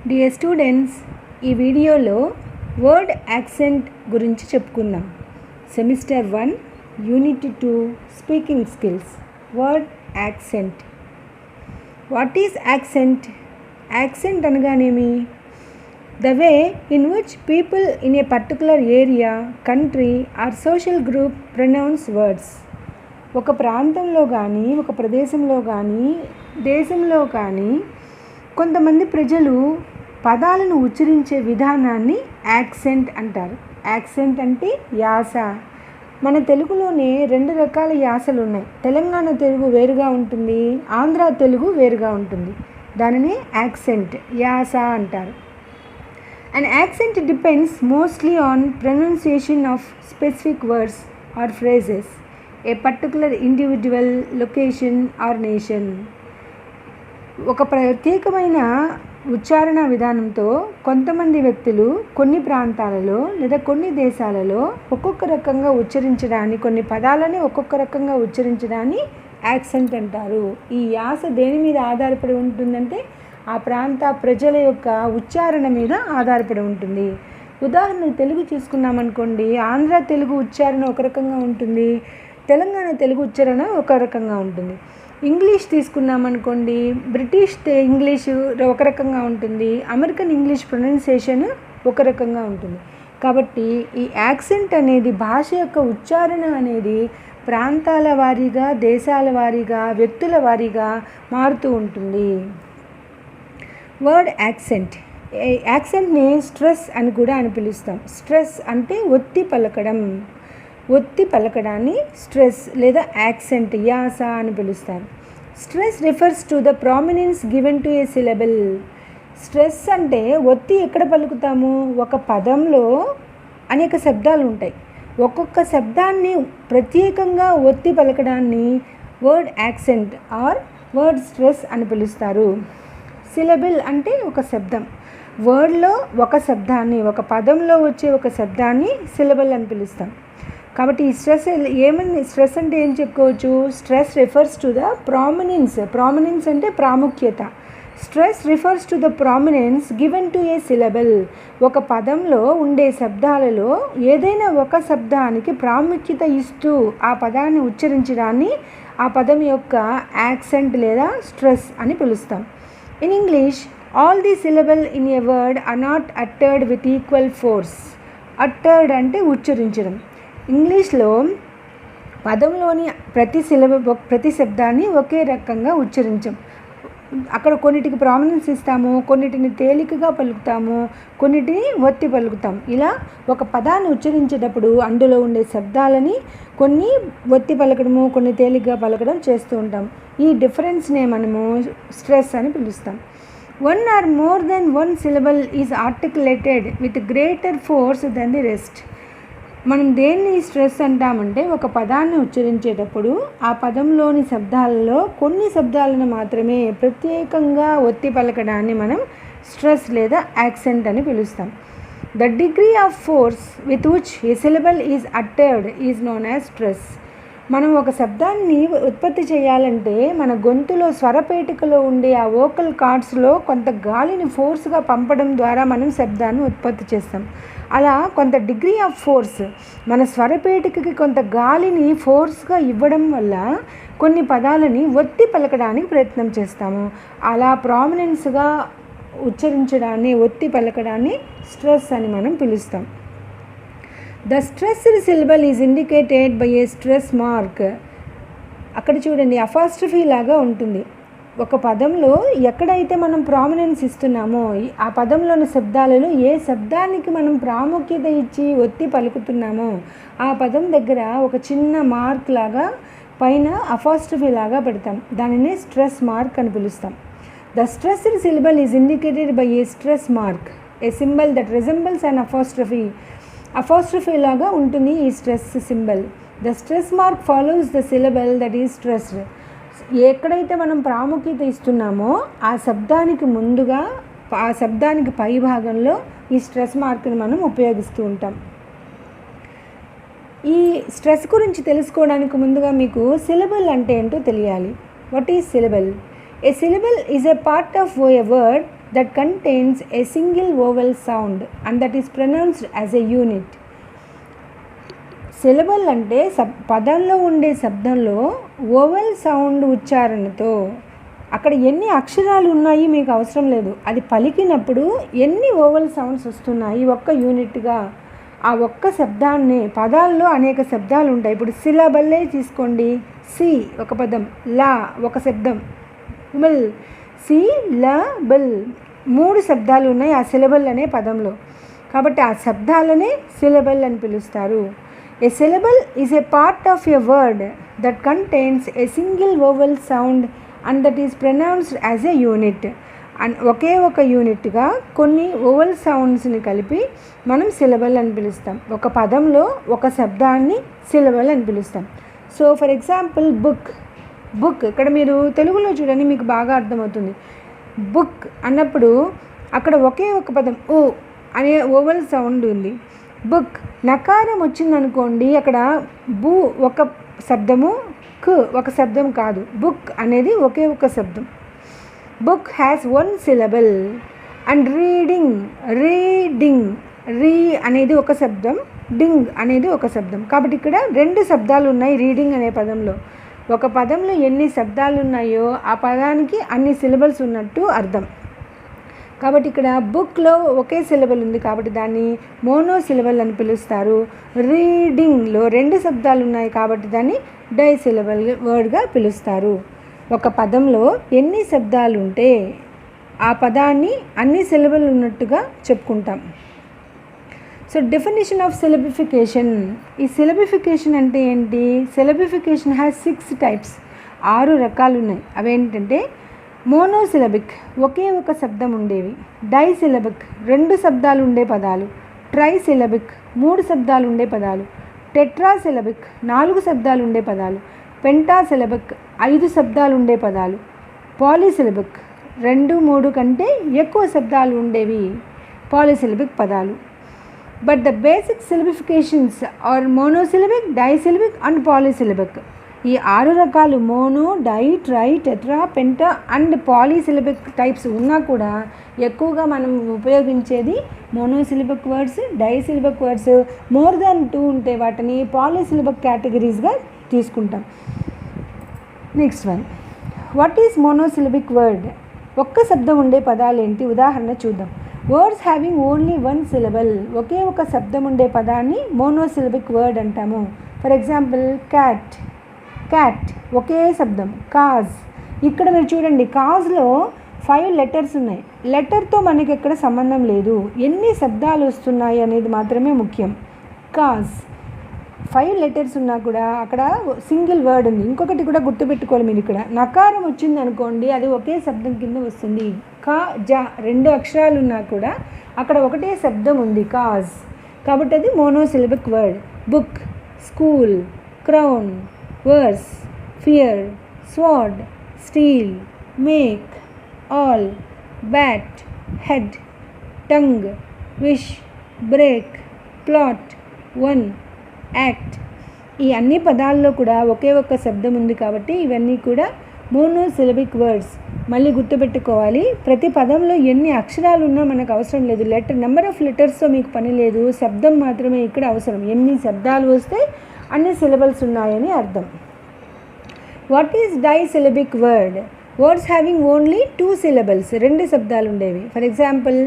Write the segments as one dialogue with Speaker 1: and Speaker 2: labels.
Speaker 1: Dear students, ఈ వీడియోలో word accent గురించి చెప్పుకుందాం. Semester 1 unit 2 speaking skills. Word accent. What is accent? Accent అనగానేమి? The way in which people in a particular area, country or social group pronounce words. ఒక ప్రాంతంలో కానీ, ఒక ప్రదేశంలో కానీ, దేశంలో కానీ కొంతమంది ప్రజలు పదాలను ఉచ్చరించే విధానాన్ని యాక్సెంట్ అంటారు. యాక్సెంట్ అంటే యాస. మన తెలుగులోనే 2 రకాల యాసలు ఉన్నాయి. తెలంగాణ తెలుగు వేరుగా ఉంటుంది, ఆంధ్ర తెలుగు వేరుగా ఉంటుంది. దానిని యాక్సెంట్, యాస అంటారు. An accent depends mostly on pronunciation of specific words or phrases, a particular individual, location or nation. ఒక ప్రత్యేకమైన ఉచ్చారణ విధానంతో కొంతమంది వ్యక్తులు కొన్ని ప్రాంతాలలో లేదా కొన్ని దేశాలలో ఒక్కొక్క రకంగా ఉచ్చరించడాన్ని, కొన్ని పదాలని ఒక్కొక్క రకంగా ఉచ్చరించడాన్ని యాక్సెంట్ అంటారు. ఈ యాస దేని మీద ఆధారపడి ఉంటుందంటే ఆ ప్రాంత ప్రజల యొక్క ఉచ్చారణ మీద ఆధారపడి ఉంటుంది. ఉదాహరణకు తెలుగు తీసుకున్నామనుకోండి, ఆంధ్ర తెలుగు ఉచ్చారణ ఒక రకంగా ఉంటుంది, తెలంగాణ తెలుగు ఉచ్చారణ ఒక రకంగా ఉంటుంది. ఇంగ్లీష్ తీసుకున్నామనుకోండి, బ్రిటిష్ ఇంగ్లీష్ ఒక రకంగా ఉంటుంది, అమెరికన్ ఇంగ్లీష్ ప్రొనౌన్సియేషన్ ఒక రకంగా ఉంటుంది. కాబట్టి ఈ యాక్సెంట్ అనేది, భాష యొక్క ఉచ్చారణ అనేది ప్రాంతాల వారీగా, దేశాల వారీగా, వ్యక్తుల వారీగా మారుతూ ఉంటుంది. Word accent. యాక్సెంట్ని స్ట్రెస్ అని కూడా అని పిలుస్తాం. స్ట్రెస్ అంటే ఒత్తి పలకడం. ఒత్తి పలకడాన్ని స్ట్రెస్ లేదా యాక్సెంట్, యాస అని పిలుస్తారు. Stress refers to the prominence given to A syllable. Stress అంటే ఒత్తి ఎక్కడ పలుకుతాము? ఒక పదంలో అనేక శబ్దాలు ఉంటాయి. ఒక్కొక్క శబ్దాన్ని ప్రత్యేకంగా ఒత్తి పలకడాన్ని word accent or word stress అని పిలుస్తారు. సిలబుల్ అంటే ఒక శబ్దం. వర్డ్లో ఒక శబ్దాన్ని, ఒక పదంలో వచ్చే ఒక శబ్దాన్ని సిలబుల్ అని పిలుస్తాం. కాబట్టి ఈ స్ట్రెస్ స్ట్రెస్ అంటే ఏం చెప్పుకోవచ్చు? Stress refers to the prominence. Prominence అంటే ప్రాముఖ్యత. Stress refers to the prominence given to A syllable. ఒక పదంలో ఉండే శబ్దాలలో ఏదైనా ఒక శబ్దానికి ప్రాముఖ్యత ఇస్తూ ఆ పదాన్ని ఉచ్చరించడాన్ని ఆ పదం యొక్క యాక్సెంట్ లేదా స్ట్రెస్ అని పిలుస్తాం. In English, all the syllables in a word are not uttered with equal force. Uttered అంటే ఉచ్చరించడం. ఇంగ్లీష్లో పదంలోని ప్రతి శబ్దాన్ని ఒకే రకంగా ఉచ్చరించం. అక్కడ కొన్నిటికి ప్రామినెన్స్ ఇస్తాము, కొన్నిటిని తేలికగా పలుకుతాము, కొన్నిటిని ఒత్తి పలుకుతాం. ఇలా ఒక పదాన్ని ఉచ్చరించేటప్పుడు అందులో ఉండే శబ్దాలని కొన్ని ఒత్తి పలకడము, కొన్ని తేలికగా పలకడం చేస్తూ ఉంటాం. ఈ డిఫరెన్స్నే మనము స్ట్రెస్ అని పిలుస్తాం. One or more than one syllable is articulated with greater force than the rest. మనం దేన్ని స్ట్రెస్ అంటామంటే, ఒక పదాన్ని ఉచ్చరించేటప్పుడు ఆ పదంలోని శబ్దాలలో కొన్ని శబ్దాలను మాత్రమే ప్రత్యేకంగా ఒత్తి పలకడాన్ని మనం స్ట్రెస్ లేదా యాక్సెంట్ అని పిలుస్తాం. The degree of force with which A syllable is uttered is known as stress. మనం ఒక శబ్దాన్ని ఉత్పత్తి చేయాలంటే మన గొంతులో స్వరపేటికలో ఉండే ఆ వోకల్ కార్డ్స్లో కొంత గాలిని ఫోర్స్గా పంపడం ద్వారా మనం శబ్దాన్ని ఉత్పత్తి చేస్తాం. అలా కొంత డిగ్రీ ఆఫ్ ఫోర్స్, మన స్వరపేటికకి కొంత గాలిని ఫోర్స్గా ఇవ్వడం వల్ల కొన్ని పదాలని ఒత్తి పలకడానికి ప్రయత్నం చేస్తాము. అలా ప్రామినెన్స్గా ఉచ్చరించడాన్ని, ఒత్తి పలకడాన్ని స్ట్రెస్ అని మనం పిలుస్తాం. The stressed syllable is indicated by A stress mark. అక్కడ చూడండి, అపాస్ట్రఫీ లాగా ఉంటుంది. ఒక పదంలో ఎక్కడైతే మనం ప్రామినెన్స్ ఇస్తున్నామో ఆ పదంలోని శబ్దాలలో ఏ శబ్దానికి మనం ప్రాముఖ్యత ఇచ్చి ఒత్తి పలుకుతున్నామో ఆ పదం దగ్గర ఒక చిన్న మార్క్ లాగా పైన అపాస్ట్రఫీ లాగా పెడతాం. దానినే స్ట్రెస్ మార్క్ అని పిలుస్తాం. The stressed syllable is indicated by A stress mark, A symbol that resembles an apostrophe. Apostrophe లాగా ఉంటుంది ఈ stress symbol. The stress mark follows the syllable that is stressed. ఎక్కడైతే మనం ప్రాముఖ్యత ఇస్తున్నామో ఆ శబ్దానికి ముందుగా, ఆ శబ్దానికి పై భాగంలో ఈ స్ట్రెస్ మార్క్ని మనం ఉపయోగిస్తూ ఉంటాం. ఈ స్ట్రెస్ గురించి తెలుసుకోవడానికి ముందుగా మీకు సిలబల్ అంటే ఏంటో తెలియాలి. What is syllable? A syllable is a part of a word that contains a single vowel sound and that is pronounced as a unit. Syllable అంటే పదంలో ఉండే శబ్దంలో వోవెల్ సౌండ్ ఉచ్చారణతో అక్కడ ఎన్ని అక్షరాలు ఉన్నాయి మీకు అవసరం లేదు, అది పలికినప్పుడు ఎన్ని వోవెల్ సౌండ్స్ వస్తున్నాయి ఒక్క యూనిట్గా, ఆ ఒక్క శబ్దాన్ని, పదాల్లో అనేక శబ్దాలు ఉంటాయి. ఇప్పుడు సిలబల్లే తీసుకోండి, సి ఒక పదం, లా ఒక శబ్దం, బల్ సి ల బల్ 3 శబ్దాలు ఉన్నాయి ఆ సిలబల్ అనే పదంలో. కాబట్టి ఆ శబ్దాలనే సిలబల్ అని పిలుస్తారు. A syllable is a part of a word that contains a single vowel sound and that is pronounced as a unit. And ఒకే ఒక యూనిట్గా కొన్ని వోవెల్ సౌండ్స్ని కలిపి మనం సిలబల్ అని పిలుస్తాం. ఒక పదంలో ఒక శబ్దాన్ని సిలబల్ అని పిలుస్తాం. సో ఫర్ ఎగ్జాంపుల్ బుక్ ఇక్కడ మీరు తెలుగులో చూడండి మీకు బాగా అర్థమవుతుంది. బుక్ అన్నప్పుడు అక్కడ ఒకే ఒక పదం ఓ అనే వోవెల్ సౌండ్ ఉంది. బుక్ నకారం వచ్చిందనుకోండి, అక్కడ బు ఒక శబ్దము, క్ ఒక శబ్దం కాదు. బుక్ అనేది ఒకే ఒక శబ్దం. Book has 1 syllable and reading re అనేది ఒక శబ్దం, డింగ్ అనేది ఒక శబ్దం. కాబట్టి ఇక్కడ 2 శబ్దాలు ఉన్నాయి రీడింగ్ అనే పదంలో. ఒక పదంలో ఎన్ని శబ్దాలు ఉన్నాయో ఆ పదానికి అన్ని సిలబల్స్ ఉన్నట్టు అర్థం. కాబట్టి ఇక్కడ బుక్లో ఒకే సిలబల్ ఉంది కాబట్టి దాన్ని మోనో సిలబల్ అని పిలుస్తారు. రీడింగ్లో 2 శబ్దాలు ఉన్నాయి కాబట్టి దాన్ని డై సిలబల్ వర్డ్గా పిలుస్తారు. ఒక పదంలో ఎన్ని శబ్దాలు ఉంటే ఆ పదాన్ని అన్ని సిలబల్ ఉన్నట్టుగా చెప్పుకుంటాం. So definition of syllabification. ఈ సిలబిఫికేషన్ అంటే ఏంటి? సిలబిఫికేషన్ హ్యాస్ 6 types, 6 రకాలు ఉన్నాయి. అవేంటంటే మోనోసిలబిక్ ఒకే ఒక శబ్దం ఉండేవి, డైసిలబిక్ 2 శబ్దాలు ఉండే పదాలు, ట్రైసిలబిక్ 3 శబ్దాలు ఉండే పదాలు, టెట్రాసిలబిక్ 4 శబ్దాలు ఉండే పదాలు, పెంటాసిలబిక్ 5 శబ్దాలు ఉండే పదాలు, పాలీసిలబిక్ 2, 3 కంటే ఎక్కువ శబ్దాలు ఉండేవి పాలీసిలబిక్ పదాలు. But the basic syllabifications are monosyllabic, disyllabic and polysyllabic. ఈ 6 రకాలు mono, di, tri, tetra, penta and polysyllabic types ఉన్నా కూడా ఎక్కువగా మనం ఉపయోగించేది monosyllabic words, disyllabic words. More than 2 ఉంటే వాటిని పాలీసిలబిక్ కేటగిరీస్గా తీసుకుంటాం. Next one, what is monosyllabic word? ఒక్క శబ్దం ఉండే పదాలు ఏంటి? ఉదాహరణ చూద్దాం. వర్డ్స్ హ్యావింగ్ ఓన్లీ 1 syllable, ఒకే ఒక శబ్దం ఉండే పదాన్ని మోనోసిలబిక్ వర్డ్ అంటాము. ఫర్ ఎగ్జాంపుల్ క్యాట్ ఒకే శబ్దం. కాజ్, ఇక్కడ మీరు చూడండి కాజ్లో 5 letters ఉన్నాయి. లెటర్తో మనకి ఎక్కడ సంబంధం లేదు, ఎన్ని శబ్దాలు వస్తున్నాయి అనేది మాత్రమే ముఖ్యం. కాజ్ 5 letters ఉన్నా కూడా అక్కడ సింగిల్ వర్డ్ ఉంది. ఇంకొకటి కూడా గుర్తుపెట్టుకోవాలి మీరు, ఇక్కడ నకారం వచ్చింది అనుకోండి అది ఒకే శబ్దం కింద వస్తుంది. కా జా 2 అక్షరాలు ఉన్నా కూడా అక్కడ ఒకటే శబ్దం ఉంది కాజ్, కాబట్టి అది monosyllabic word. Book, school, crown, verse, fear, sword, steel, make, all, bat, head, tongue, wish, break, plot, one, act. ఈ అన్ని పదాల్లో కూడా ఒకే ఒక్క శబ్దం ఉంది కాబట్టి ఇవన్నీ కూడా మోనోసిలబిక్ వర్డ్స్. మళ్ళీ గుర్తుపెట్టుకోవాలి, ప్రతి పదంలో ఎన్ని అక్షరాలు ఉన్నా మనకు అవసరం లేదు. నెంబర్ ఆఫ్ లెటర్స్తో మీకు పని లేదు, శబ్దం మాత్రమే ఇక్కడ అవసరం. ఎన్ని శబ్దాలు వస్తే అన్ని సిలబల్స్ ఉన్నాయని అర్థం. What is disyllabic word? Words having only 2 syllables, 2 శబ్దాలు ఉండేవి. For example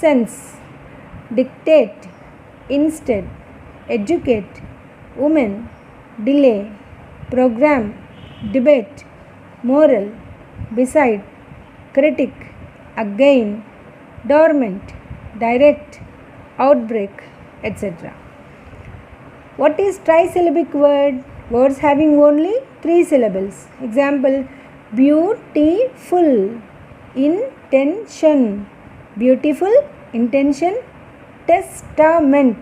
Speaker 1: sense, dictate, instead, educate, women, delay, programme, debate, moral, beside, critic, again, dormant, direct, outbreak, etc. What is trisyllabic word? Words having only 3 syllables. Example, beautiful, intention, beautiful, intention, testament,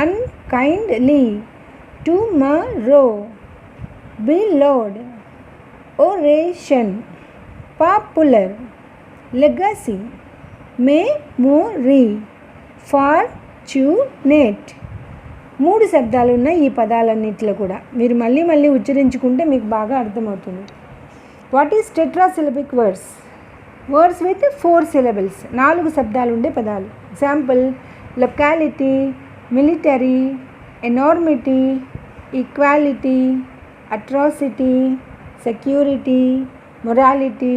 Speaker 1: unkindly, tomorrow, beloved, oration, popular, legacy, memory, fortunate. 3 శబ్దాలు ఉన్నాయి ఈ పదాలన్నింటిలో కూడా. మీరు మళ్ళీ ఉచ్చరించుకుంటే మీకు బాగా అర్థమవుతుంది. What is tetrasyllabic words? Words with 4 syllables, 4 శబ్దాలు ఉండే పదాలు. Example, locality, military, enormity, equality, atrocity, security, morality,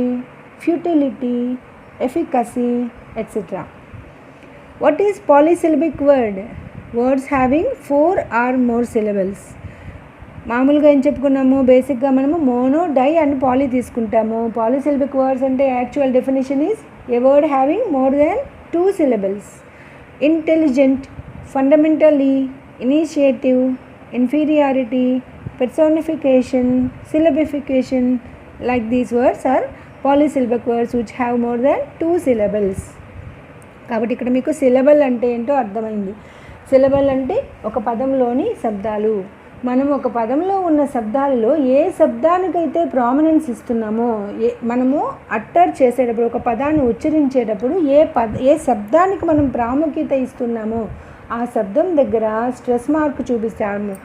Speaker 1: futility, efficacy, etcetera. What is polysyllabic word? Words having 4 or more syllables. మామూలుగా ఏం చెప్పుకున్నాము, బేసిక్గా మనము మోనో, డై అండ్ పాలీ తీసుకుంటాము. పాలీసిలబిక్ words అంటే actual definition is a word having more than 2 syllables. Intelligent, fundamentally, initiative, inferiority, personification, syllabification, like these words are polysyllabic words which have more than 2 syllables. కాబట్టి ఇక్కడ మీకు syllable అంటే ఏంటో అర్థమైంది. Syllable అంటే ఒక పదంలోని శబ్దాలు. మనం ఒక పదంలో ఉన్న శబ్దాలలో ఏ శబ్దానికైతే ప్రామినెన్స్ ఇస్తున్నామో, మనము అట్టర్ చేసేటప్పుడు, ఒక పదాన్ని ఉచ్చరించేటప్పుడు ఏ శబ్దానికి మనం ప్రాముఖ్యత ఇస్తున్నామో ఆ శబ్దం దగ్గర స్ట్రెస్ మార్క్ చూపిస్తాము.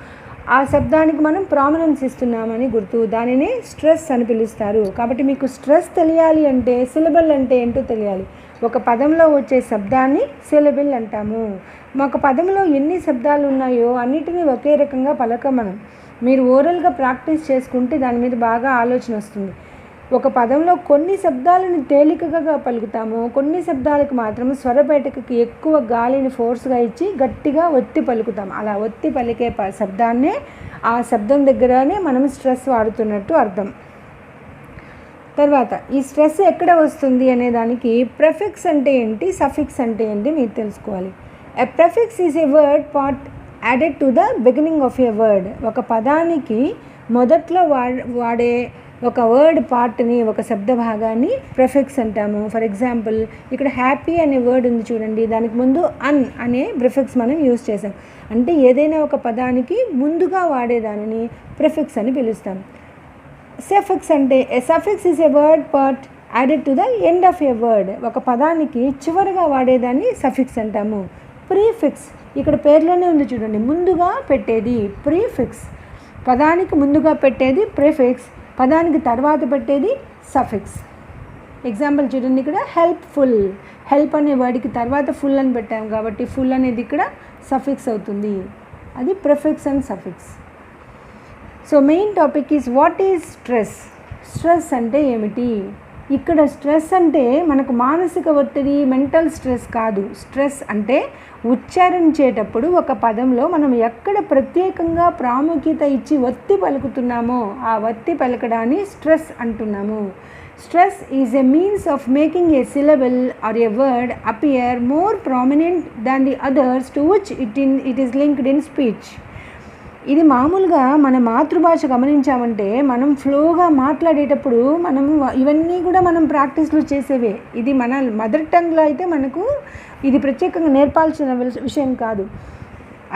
Speaker 1: ఆ శబ్దానికి మనం ప్రామినెన్స్ ఇస్తున్నామని గుర్తు. దానినే స్ట్రెస్ అని పిలుస్తారు. కాబట్టి మీకు స్ట్రెస్ తెలియాలి అంటే సిలబల్ అంటే ఏంటో తెలియాలి. ఒక పదంలో వచ్చే శబ్దాన్ని సిలబుల్ అంటాము. ఒక పదంలో ఎన్ని శబ్దాలు ఉన్నాయో అన్నిటినీ ఒకే రకంగా మనం. మీరు ఓరల్గా ప్రాక్టీస్ చేసుకుంటే దాని మీద బాగా ఆలోచన వస్తుంది. ఒక పదంలో కొన్ని శబ్దాలను తేలికగా పలుకుతాము, కొన్ని శబ్దాలకు మాత్రం స్వరపేటకి ఎక్కువ గాలిని ఫోర్స్గా ఇచ్చి గట్టిగా ఒత్తి పలుకుతాం. అలా ఒత్తి పలికే శబ్దాన్నే ఆ శబ్దం దగ్గరనే మనం స్ట్రెస్ వాడుతున్నట్టు అర్థం. తర్వాత ఈ స్ట్రెస్ ఎక్కడ వస్తుంది అనే దానికి ప్రెఫిక్స్ అంటే ఏంటి, సఫిక్స్ అంటే ఏంటి మీరు తెలుసుకోవాలి. A prefix is a word part added to the beginning of a word. ఒక పదానికి మొదట్లో వాడే ఒక వర్డ్ పార్ట్ని, ఒక శబ్ద భాగాన్ని ప్రెఫిక్స్ అంటాము. ఫర్ ఎగ్జాంపుల్, ఇక్కడ హ్యాపీ అనే వర్డ్ ఉంది చూడండి, దానికి ముందు అన్ అనే ప్రిఫిక్స్ మనం యూజ్ చేసాం. అంటే ఏదైనా ఒక పదానికి ముందుగా వాడేదానిని ప్రిఫిక్స్ అని పిలుస్తాం. సఫిక్స్ అంటే a suffix is a word part added to the end of a word. ఒక పదానికి చివరిగా వాడేదాన్ని సఫిక్స్ అంటాము. ప్రీఫిక్స్ ఇక్కడ పేర్లోనే ఉంది చూడండి, ముందుగా పెట్టేది ప్రీఫిక్స్. పదానికి ముందుగా పెట్టేది ప్రిఫిక్స్, పదానికి తర్వాత పెట్టేది సఫిక్స్. ఎగ్జాంపుల్ చూడండి, ఇక్కడ హెల్ప్ఫుల్, హెల్ప్ అనే వర్డ్కి తర్వాత ఫుల్ అని పెట్టాము కాబట్టి ఫుల్ అనేది ఇక్కడ సఫిక్స్ అవుతుంది. అది prefix and suffix. So main topic is what is stress. Stress అంటే ఏమిటి? ఇక్కడ స్ట్రెస్ అంటే మనకు మానసిక ఒత్తిడి, మెంటల్ స్ట్రెస్ కాదు. స్ట్రెస్ అంటే ఉచ్చారించేటప్పుడు ఒక పదంలో మనం ఎక్కడ ప్రత్యేకంగా ప్రాముఖ్యత ఇచ్చి ఒత్తి పలుకుతున్నామో ఆ ఒత్తి పలకడాన్ని స్ట్రెస్ అంటున్నాము. Stress is a means of making a syllable or a word appear more prominent than the others to which it is linked in speech. ఇది మామూలుగా మన మాతృభాష గమనించామంటే మనం ఫ్లోగా మాట్లాడేటప్పుడు ఇవన్నీ కూడా మనం ప్రాక్టీస్లో చేసేవే. ఇది మన మదర్ టంగ్లో అయితే మనకు ఇది ప్రత్యేకంగా నేర్పాల్సిన విషయం కాదు.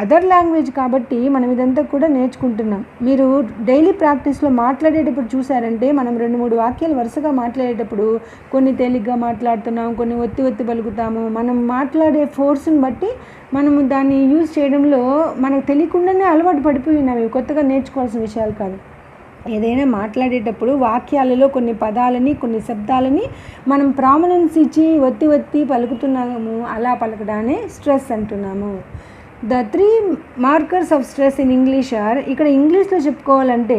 Speaker 1: అదర్ లాంగ్వేజ్ కాబట్టి మనం ఇదంతా కూడా నేర్చుకుంటున్నాం. మీరు డైలీ ప్రాక్టీస్లో మాట్లాడేటప్పుడు చూసారంటే మనం 2-3 వాక్యాలు వరుసగా మాట్లాడేటప్పుడు కొన్ని తేలిగ్గా మాట్లాడుతున్నాం, కొన్ని ఒత్తి పలుకుతాము. మనం మాట్లాడే ఫోర్స్ని బట్టి మనము దాన్ని యూజ్ చేయడంలో మనకు తెలియకుండానే అలవాటు పడిపోయి ఉన్నాం. ఇవి కొత్తగా నేర్చుకోవాల్సిన విషయాలు కాదు. ఏదైనా మాట్లాడేటప్పుడు వాక్యాలలో కొన్ని పదాలని, కొన్ని శబ్దాలని మనం ప్రామినెన్స్ ఇచ్చి ఒత్తి పలుకుతున్నాము. అలా పలకడానే స్ట్రెస్ అంటున్నాము. The 3 markers of stress in English are, ఇక్కడ ఇంగ్లీష్లో చెప్పుకోవాలంటే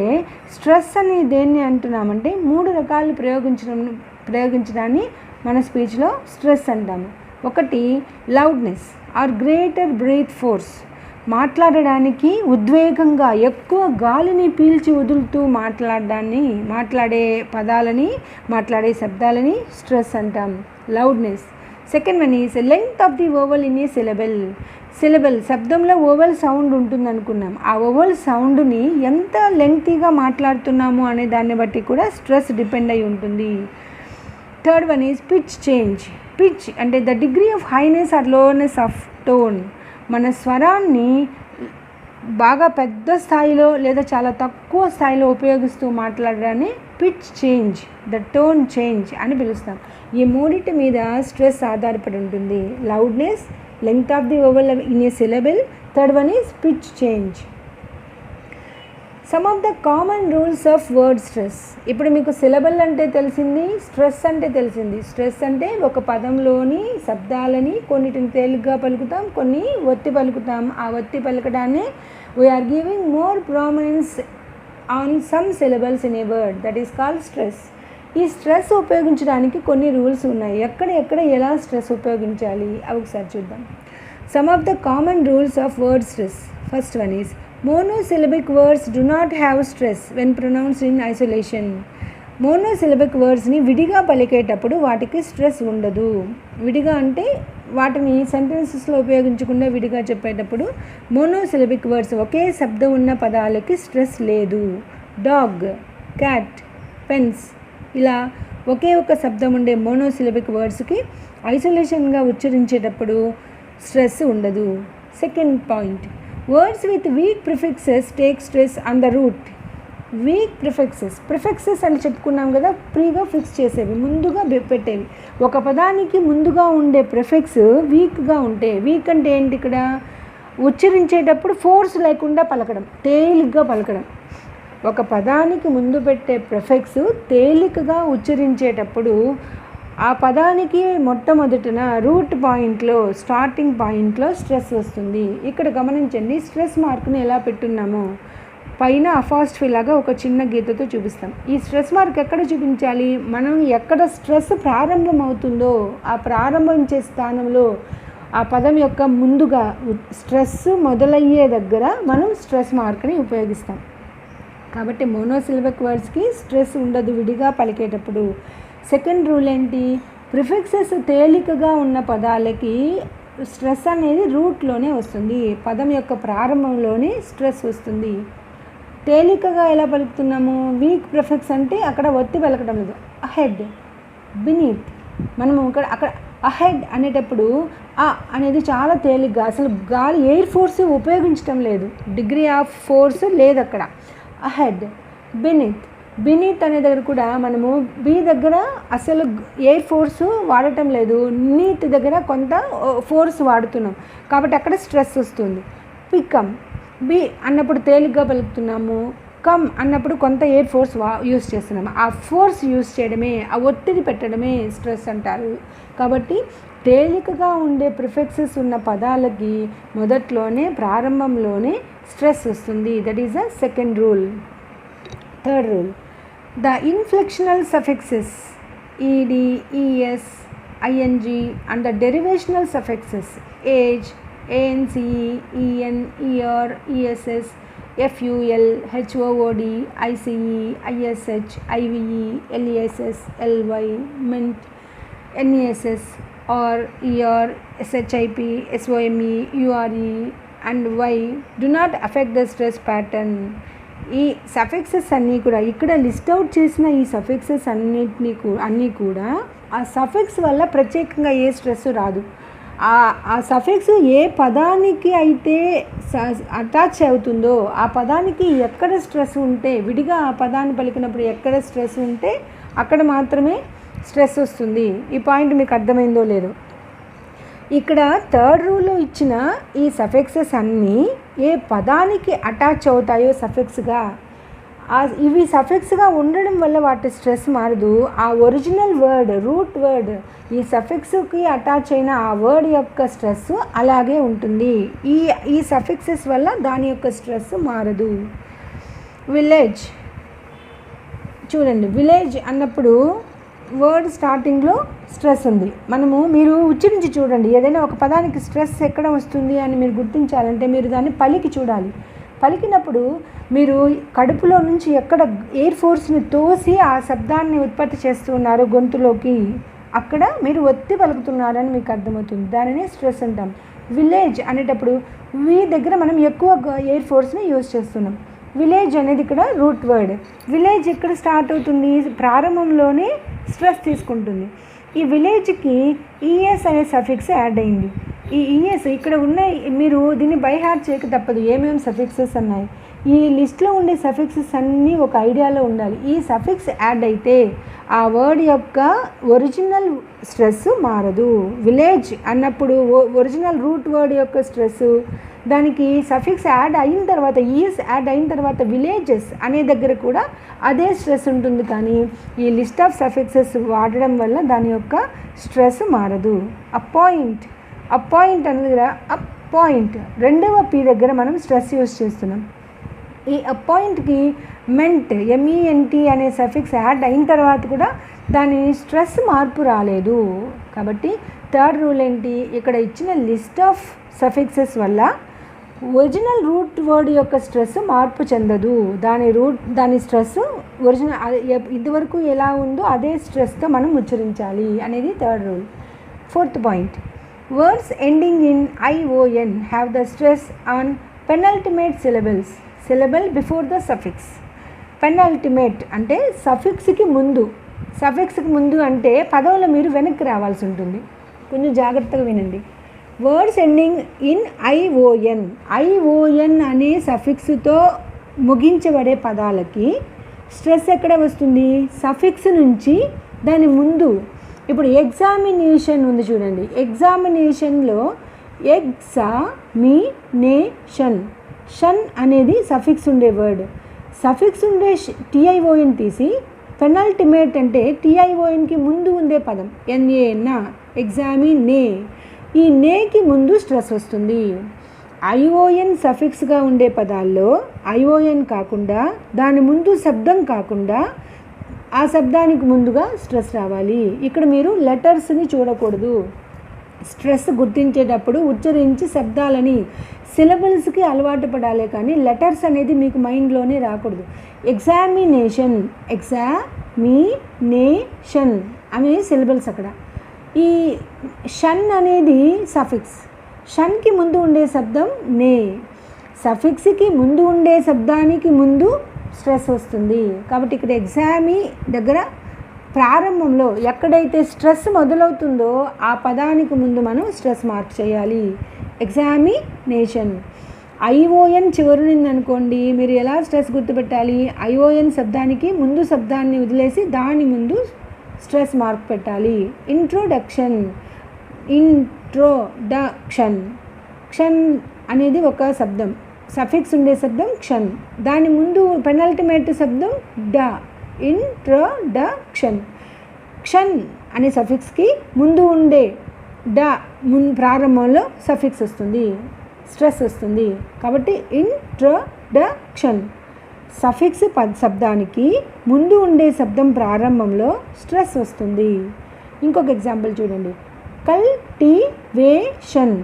Speaker 1: స్ట్రెస్ అని దేన్ని అంటున్నామంటే 3 రకాలు ప్రయోగించడాన్ని మన స్పీచ్లో స్ట్రెస్ అంటాము. ఒకటి loudness or greater breath force. మాట్లాడడానికి ఉద్వేగంగా ఎక్కువ గాలిని పీల్చి వదులుతూ మాట్లాడే పదాలని, మాట్లాడే శబ్దాలని స్ట్రెస్ అంటాం, loudness. Second one is length of the vowel in a syllable. శబ్దంలో ఓవల్ సౌండ్ ఉంటుంది అనుకున్నాం. ఆ ఓవల్ సౌండ్ని ఎంత లెంగ్తీగా మాట్లాడుతున్నాము అనే దాన్ని బట్టి కూడా స్ట్రెస్ డిపెండ్ అయి ఉంటుంది. Third one is pitch change. Pitch అంటే the degree of highness or lowness of tone. మన స్వరాన్ని బాగా పెద్ద స్థాయిలో లేదా చాలా తక్కువ స్థాయిలో ఉపయోగిస్తూ మాట్లాడడాన్ని pitch change, the tone change అని పిలుస్తాం. ఈ మూడింటి మీద స్ట్రెస్ ఆధారపడి ఉంటుంది. Loudness, length of the vowel in a syllable, third one is pitch change. Some of the common rules of word stress. ఇప్పుడు మీకు సిలబల్ అంటే తెలిసింది, స్ట్రెస్ అంటే తెలిసింది. స్ట్రెస్ అంటే ఒక పదంలోని శబ్దాలని కొన్నిటిని తేలిగ్గా పలుకుతాం, కొన్ని ఒత్తి పలుకుతాం. ఆ ఒత్తి పలకడాన్ని we are giving more prominence on some syllables in a word, that is called stress. ఈ స్ట్రెస్ ఉపయోగించడానికి కొన్ని రూల్స్ ఉన్నాయి. ఎక్కడ ఎలా స్ట్రెస్ ఉపయోగించాలి అవి ఒకసారి చూద్దాం. Some of the common rules of word stress. First one is monosyllabic words do not have stress when pronounced in isolation. Monosyllabic వర్డ్స్ని విడిగా పలికేటప్పుడు వాటికి స్ట్రెస్ ఉండదు. విడిగా అంటే వాటిని సెంటెన్సెస్లో ఉపయోగించకుండా విడిగా చెప్పేటప్పుడు మోనోసిలబిక్ వర్డ్స్ ఒకే శబ్దం ఉన్న పదాలకి స్ట్రెస్ లేదు. డాగ్, క్యాట్, పెన్స్ ఇలా ఒకే ఒక శబ్దం ఉండే మోనోసిలబిక్ వర్డ్స్కి ఐసోలేషన్గా ఉచ్చరించేటప్పుడు స్ట్రెస్ ఉండదు. Second point, words with weak prefixes take stress on the root. Week prefixes అని చెప్పుకున్నాం కదా, ప్రీగా ఫిక్స్ చేసేవి, ముందుగా పెట్టేవి. ఒక పదానికి ముందుగా ఉండే ప్రిఫిక్స్ వీక్గా ఉంటే, వీక్ అంటే ఏంటి, ఇక్కడ ఉచ్చరించేటప్పుడు ఫోర్స్ లేకుండా పలకడం, తేలిగ్గా పలకడం. ఒక పదానికి ముందు పెట్టే ప్రిఫిక్స్ తేలికగా ఉచ్చరించేటప్పుడు ఆ పదానికి మొట్టమొదటిన రూట్ పాయింట్లో, స్టార్టింగ్ పాయింట్లో స్ట్రెస్ వస్తుంది. ఇక్కడ గమనించండి, స్ట్రెస్ మార్కుని ఎలా పెట్టున్నామో పైన అపాస్ట్రఫీ లాగా ఒక చిన్న గీతతో చూపిస్తాం. ఈ స్ట్రెస్ మార్క్ ఎక్కడ చూపించాలి, మనం ఎక్కడ స్ట్రెస్ ప్రారంభం అవుతుందో ఆ ప్రారంభించే స్థానంలో ఆ పదం యొక్క ముందుగా స్ట్రెస్ మొదలయ్యే దగ్గర మనం స్ట్రెస్ మార్క్ని ఉపయోగిస్తాం. కాబట్టి మోనోసిలబిక్ వర్డ్స్కి స్ట్రెస్ ఉండదు విడిగా పలికేటప్పుడు. సెకండ్ రూల్ ఏంటి, ప్రిఫిక్సెస్ తేలికగా ఉన్న పదాలకి స్ట్రెస్ అనేది రూట్లోనే వస్తుంది, పదం యొక్క ప్రారంభంలోనే స్ట్రెస్ వస్తుంది. తేలికగా ఎలా పలుకుతున్నాము, వీక్ ప్రిఫిక్స్ అంటే అక్కడ ఒత్తి పలకడం లేదు. అహెడ్, బినీత్, మనము అక్కడ అహెడ్ అనేటప్పుడు ఆ అనేది చాలా తేలిగ్గా, అసలు గాలి ఎయిర్ ఫోర్స్ ఉపయోగించడం లేదు, డిగ్రీ ఆఫ్ ఫోర్స్ లేదు అక్కడ. అహెడ్, బినీత్ అనే దగ్గర కూడా మనము బి దగ్గర అసలు ఎయిర్ ఫోర్స్ వాడటం లేదు, నీత్ దగ్గర కొంత ఫోర్స్ వాడుతున్నాం కాబట్టి అక్కడ స్ట్రెస్ వస్తుంది. పికమ్, బి అన్నప్పుడు తేలిగ్గా పలుకుతున్నాము, కమ్ అన్నప్పుడు కొంత ఎయిర్ ఫోర్స్ యూస్ చేస్తున్నాము. ఆ ఫోర్స్ యూస్ చేయడమే, ఆ ఒత్తిడి పెట్టడమే స్ట్రెస్ అంటారు. కాబట్టి తేలికగా ఉండే ప్రిఫిక్సెస్ ఉన్న పదాలకి మొదట్లోనే ప్రారంభంలోనే స్ట్రెస్ వస్తుంది. That is the second rule. Third rule, the inflectional suffixes ed, es, ing and the derivational suffixes age, ance, en, er, ess, ful, hood, ice, ish, ive, less, ly, mint, ness, or er, ship, some, ure and y do not affect the stress pattern. ఈ suffixes అన్నీ కూడా ఇక్కడ list out చేసిన ఈ suffixes అన్నీ కూడా ఆ suffix వల్ల ప్రత్యేకంగా ఏ స్ట్రెస్ రాదు. ఆ సఫిక్స్ ఏ పదానికి అయితే అటాచ్ అవుతుందో ఆ పదానికి ఎక్కడ స్ట్రెస్ ఉంటే, విడిగా ఆ పదాన్ని పలికినప్పుడు ఎక్కడ స్ట్రెస్ ఉంటే అక్కడ మాత్రమే స్ట్రెస్ వస్తుంది. ఈ పాయింట్ మీకు అర్థమైందో లేదో. ఇక్కడ థర్డ్ రూల్లో ఇచ్చిన ఈ సఫిక్సెస్ అన్నీ ఏ పదానికి అటాచ్ అవుతాయో సఫిక్స్గా, ఇవి సఫిక్స్గా ఉండడం వల్ల వాటి స్ట్రెస్ మారదు. ఆ ఒరిజినల్ వర్డ్, రూట్ వర్డ్, ఈ సఫిక్స్కి అటాచ్ అయిన ఆ వర్డ్ యొక్క స్ట్రెస్ అలాగే ఉంటుంది. ఈ సఫిక్సెస్ వల్ల దాని యొక్క స్ట్రెస్ మారదు. విలేజ్ చూడండి, విలేజ్ అన్నప్పుడు వర్డ్ స్టార్టింగ్లో స్ట్రెస్ ఉంది. మీరు ఉచ్చరించి చూడండి, ఏదైనా ఒక పదానికి స్ట్రెస్ ఎక్కడ వస్తుంది అని మీరు గుర్తించాలంటే మీరు దాన్ని పలికి చూడాలి. పలికినప్పుడు మీరు కడుపులో నుంచి ఎక్కడ ఎయిర్ ఫోర్స్ని తోసి ఆ శబ్దాన్ని ఉత్పత్తి చేస్తున్నారు గొంతులోకి, అక్కడ మీరు ఒత్తి పలుకుతున్నారని మీకు అర్థమవుతుంది. దానినే స్ట్రెస్ అంటాం. విలేజ్ అనేటప్పుడు వి దగ్గర మనం ఎక్కువ ఎయిర్ ఫోర్స్ని యూజ్ చేస్తున్నాం. విలేజ్ అనేది ఇక్కడ రూట్ వర్డ్. విలేజ్ ఎక్కడ స్టార్ట్ అవుతుంది, ప్రారంభంలోనే స్ట్రెస్ తీసుకుంటుంది. ఈ విలేజ్కి ఈఎస్ అనే సఫిక్స్ యాడ్ అయింది. ఈ ఈఎస్ ఇక్కడ ఉన్న, మీరు దీన్ని బై హార్ట్ చేయక తప్పదు, ఏమేమి సఫిక్సెస్ ఉన్నాయి. ఈ లిస్ట్లో ఉండే సఫిక్సెస్ అన్నీ ఒక ఐడియాలో ఉండాలి. ఈ సఫిక్స్ యాడ్ అయితే ఆ వర్డ్ యొక్క ఒరిజినల్ స్ట్రెస్ మారదు. విలేజ్ అన్నప్పుడు ఒరిజినల్ రూట్ వర్డ్ యొక్క స్ట్రెస్ దానికి సఫిక్స్ యాడ్ అయిన తర్వాత ఈస్ యాడ్ అయిన తర్వాత విలేజెస్ అనే దగ్గర కూడా అదే స్ట్రెస్ ఉంటుంది, కానీ ఈ లిస్ట్ ఆఫ్ సఫిక్సెస్ వాడడం వల్ల దాని యొక్క స్ట్రెస్ మారదు. అపాయింట్ అనే దగ్గర అపాయింట్ రెండవ పి దగ్గర మనం స్ట్రెస్ యూజ్ చేస్తున్నాం. ఈ అపాయింట్కి మెంట్ ఎంఈఎన్టీ అనే సఫిక్స్ యాడ్ అయిన తర్వాత కూడా దాని స్ట్రెస్ మార్పు రాలేదు. కాబట్టి థర్డ్ రూల్ ఏంటి, ఇక్కడ ఇచ్చిన లిస్ట్ ఆఫ్ సఫిక్సెస్ వల్ల ఒరిజినల్ రూట్ వర్డ్ యొక్క స్ట్రెస్ మార్పు చెందదు. దాని స్ట్రెస్ ఒరిజినల్ ఇదివరకు ఎలా ఉందో అదే స్ట్రెస్తో మనం ఉచ్చరించాలి అనేది third rule. Fourth point, words ending in ION have the stress on penultimate syllable before the suffix. Penultimate అంటే సఫిక్స్కి ముందు అంటే పదంలో మీరు వెనక్కి రావాల్సి ఉంటుంది. కొంచెం జాగ్రత్తగా వినండి. వర్డ్స్ ఎండింగ్ ఇన్ ION అనే సఫిక్స్తో ముగించబడే పదాలకి స్ట్రెస్ ఎక్కడ వస్తుంది, సఫిక్స్ నుంచి దాని ముందు. ఇప్పుడు ఎగ్జామినేషన్ ఉంది చూడండి, ఎగ్జామినేషన్లో షన్ అనేది సఫిక్స్ ఉండే వర్డ్. సఫిక్స్ ఉండే TION తీసి పెనల్టిమేట్ అంటే TIONకి ముందు ఉండే పదం ఎగ్జామినే, ఈ నేకి ముందు స్ట్రెస్ వస్తుంది. ION సఫిక్స్గా ఉండే పదాల్లో ION కాకుండా దాని ముందు శబ్దం కాకుండా ఆ శబ్దానికి ముందుగా స్ట్రెస్ రావాలి. ఇక్కడ మీరు లెటర్స్ని చూడకూడదు. స్ట్రెస్ గుర్తించేటప్పుడు ఉచ్చరించి శబ్దాలని సిలబుల్స్కి అలవాటు పడాలి, కానీ లెటర్స్ అనేది మీకు మైండ్లోనే రాకూడదు. ఎగ్జామినేషన్ అనే సిలబుల్స్ అక్కడ. ఈ షన్ అనేది సఫిక్స్, షన్కి ముందు ఉండే శబ్దం నే, సఫిక్స్కి ముందు ఉండే శబ్దానికి ముందు స్ట్రెస్ వస్తుంది. కాబట్టి ఇక్కడ ఎగ్జామి దగ్గర ప్రారంభంలో ఎక్కడైతే స్ట్రెస్ మొదలవుతుందో ఆ పదానికి ముందు మనం స్ట్రెస్ మార్క్ చేయాలి. ఎగ్జామినేషన్. ION చివరినింది అనుకోండి, మీరు ఎలా స్ట్రెస్ గుర్తుపెట్టాలి, ION శబ్దానికి ముందు శబ్దాన్ని వదిలేసి దాని ముందు స్ట్రెస్ మార్క్ పెట్టాలి. ఇంట్రోడక్షన్ క్షన్ అనేది ఒక శబ్దం, సఫిక్స్ ఉండే శబ్దం క్షన్, దాని ముందు పెనల్టిమేట్ శబ్దం ఇంట్రోడక్షన్. క్షన్ అనే సఫిక్స్కి ముందు ఉండే ప్రారంభంలో సఫిక్స్ వస్తుంది, స్ట్రెస్ వస్తుంది. కాబట్టి ఇంట్రోడక్షన్. సఫిక్స్ శబ్దానికి ముందు ఉండే శబ్దం ప్రారంభంలో స్ట్రెస్ వస్తుంది. ఇంకొక ఎగ్జాంపుల్ చూడండి, కల్టివేషన్.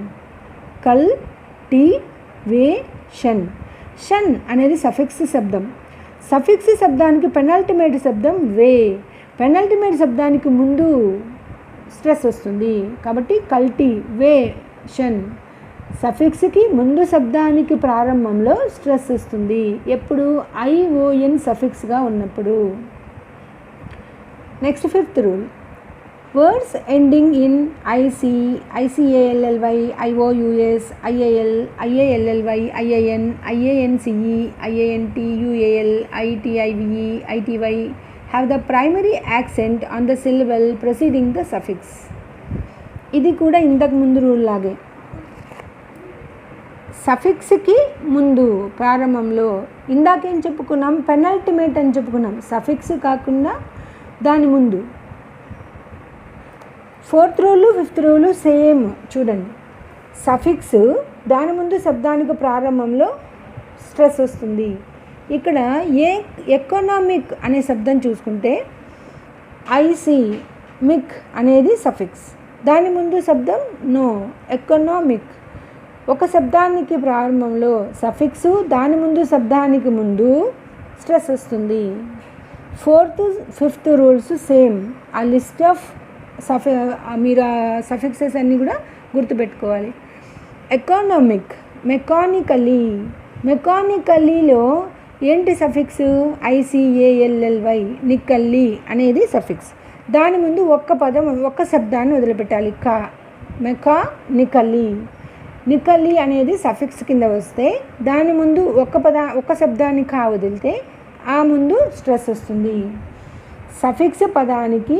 Speaker 1: షన్ అనేది సఫిక్స్ శబ్దం. సఫిక్స్ శబ్దానికి పెనల్టిమేట్ శబ్దం పెనల్టిమేట్ శబ్దానికి ముందు స్ట్రెస్ వస్తుంది. కాబట్టి కల్టివేషన్. సఫిక్స్కి ముందు శబ్దానికి ప్రారంభంలో స్ట్రెస్ వస్తుంది ఎప్పుడు, ION సఫిక్స్గా ఉన్నప్పుడు. Next fifth rule, words ending in ICALLY, IOUS, IAL, IALLY, IAN, IANCE, IANT, UAL, ITIVE, ITY have the primary accent on the syllable preceding the suffix. ఇది కూడా ఇంతకు ముందు రూల్ లాగే, సఫిక్స్కి ముందు ప్రారంభంలో ఇందాకేం చెప్పుకున్నాం, పెనల్టిమేట్ అని చెప్పుకున్నాం, సఫిక్స్ కాకుండా దాని ముందు. Fourth rule fifth rule same చూడండి. సఫిక్స్ దాని ముందు శబ్దానికి ప్రారంభంలో స్ట్రెస్ వస్తుంది. ఇక్కడ ఎకనామిక్ అనే శబ్దం చూసుకుంటే మిక్ అనేది సఫిక్స్, దాని ముందు శబ్దం ఎకనామిక్. ఒక శబ్దానికి ప్రారంభంలో సఫిక్స్, దాని ముందు శబ్దానికి ముందు స్ట్రెస్ వస్తుంది. Fourth fifth rules same. ఆ లిస్ట్ ఆఫ్ మీరు ఆ సఫిక్సెస్ అన్నీ కూడా గుర్తుపెట్టుకోవాలి. ఎకనామిక్, మెకానికలీలో ఏంటి సఫిక్స్, ICALLY, నికల్లీ అనేది సఫిక్స్. దాని ముందు ఒక్క శబ్దాన్ని వదిలిపెట్టాలి, నికల్లీ అనేది సఫిక్స్ కింద వస్తే దాని ముందు ఒక్క శబ్దాన్ని వదిలితే ఆ ముందు స్ట్రెస్ వస్తుంది. సఫిక్స్ పదానికి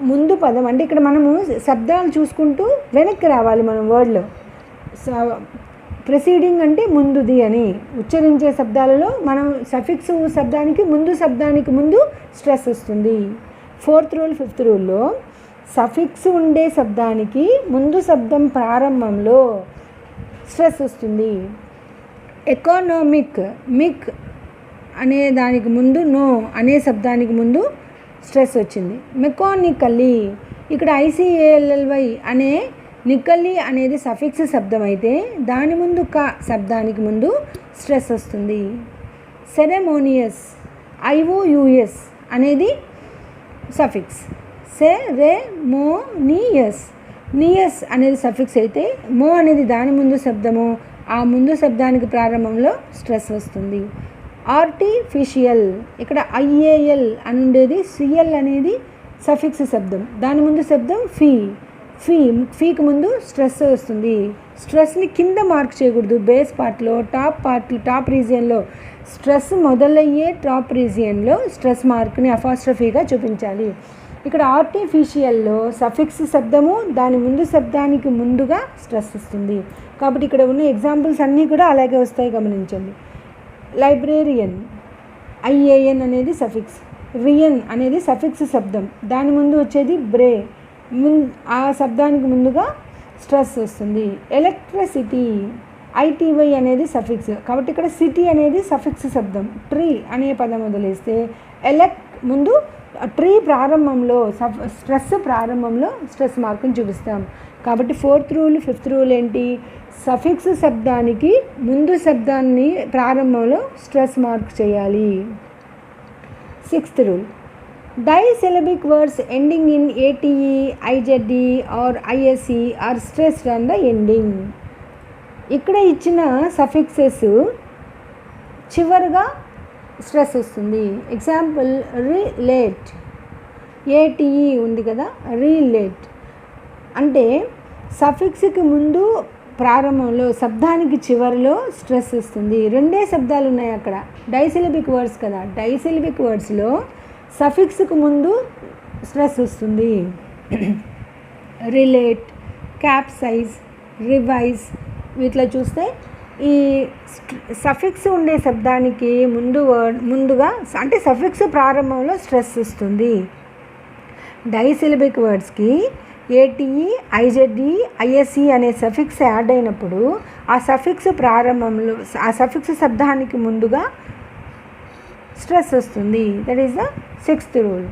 Speaker 1: ముందు పదం అంటే ఇక్కడ మనము శబ్దాలు చూసుకుంటూ వెనక్కి రావాలి మనం వర్డ్లో. ప్రెసీడింగ్ అంటే ముందుది అని. ఉచ్చరించే శబ్దాలలో మనం సఫిక్స్ శబ్దానికి ముందు స్ట్రెస్ వస్తుంది. 4th రూల్ 5th రూల్లో సఫిక్స్ ఉండే శబ్దానికి ముందు శబ్దం ప్రారంభంలో స్ట్రెస్ వస్తుంది. ఎకనామిక్, మిక్ అనే దానికి ముందు నో అనే శబ్దానికి ముందు స్ట్రెస్ వచ్చింది. మెకానికల్లీ, ఇక్కడ ICALLY అనే నికల్లీ అనేది సఫిక్స్ శబ్దం అయితే దాని ముందు క శబ్దానికి ముందు స్ట్రెస్ వస్తుంది. సెరెమోనియస్, IOUS అనేది సఫిక్స్. సెరెమోనియస్, నియస్ అనేది సఫిక్స్ అయితే మో అనేది దాని ముందు శబ్దము, ఆ ముందు శబ్దానికి ప్రారంభంలో స్ట్రెస్ వస్తుంది. ఆర్టిఫిషియల్, ఇక్కడ IAL అని ఉండేది, CL అనేది సఫిక్స్ శబ్దం, దాని ముందు శబ్దం ఫీకి ముందు స్ట్రెస్ వస్తుంది. స్ట్రెస్ని కింద మార్క్ చేయకూడదు, బేస్ పార్ట్లో టాప్ రీజియన్లో స్ట్రెస్ మొదలయ్యే టాప్ రీజియన్లో స్ట్రెస్ మార్క్ని అపాస్ట్రఫీగా చూపించాలి. ఇక్కడ ఆర్టిఫిషియల్లో సఫిక్స్ శబ్దము దాని ముందు శబ్దానికి ముందుగా స్ట్రెస్ వస్తుంది. కాబట్టి ఇక్కడ ఉన్న ఎగ్జాంపుల్స్ అన్నీ కూడా అలాగే వస్తాయి, గమనించండి. లైబ్రేరియన్, IAN అనేది సఫిక్స్, రియన్ అనేది సఫిక్స్ శబ్దం, దాని ముందు వచ్చేది బ్రే, ఆ శబ్దానికి ముందుగా స్ట్రెస్ వస్తుంది. ఎలక్ట్రిసిటీ, ITY అనేది సఫిక్స్, కాబట్టి ఇక్కడ సిటీ అనేది సఫిక్స్ శబ్దం. ట్రీ అనే పదం వదిలేస్తే ముందు ట్రీ ప్రారంభంలో స్ట్రెస్ ప్రారంభంలో స్ట్రెస్ మార్కుని చూపిస్తాం. కాబట్టి 4th రూల్ 5th రూల్ ఏంటి? సఫిక్స్ శబ్దానికి ముందు శబ్దాన్ని ప్రారంభంలో స్ట్రెస్ మార్క్ చేయాలి. 6th rule, disyllabic words ending in ATE, IZE or ISE are stressed on the ending. ఇక్కడ ఇచ్చిన సఫిక్సెస్ చివరిగా స్ట్రెస్ వస్తుంది. ఎగ్జాంపుల్ రిలేట్, ATE ఉంది కదా, రిలేట్ అంటే సఫిక్స్కి ముందు ప్రారంభంలో శబ్దానికి చివరిలో స్ట్రెస్ వస్తుంది. రెండే శబ్దాలు ఉన్నాయి అక్కడ, డైసిలబిక్ వర్డ్స్ కదా, డైసిలబిక్ వర్డ్స్లో సఫిక్స్కి ముందు స్ట్రెస్ వస్తుంది. రిలేట్, క్యాప్సైజ్, రివైజ్, వీటిలో చూస్తే ఈ సఫిక్స్ ఉండే శబ్దానికి ముందుగా అంటే సఫిక్స్ ప్రారంభంలో స్ట్రెస్ వస్తుంది. డైసిలబిక్ వర్డ్స్కి ATE, IZE, ISE అనే సఫిక్స్ యాడ్ అయినప్పుడు ఆ సఫిక్స్ ప్రారంభంలో ఆ సఫిక్స్ శబ్దానికి ముందుగా స్ట్రెస్ వస్తుంది. That is the 6th rule.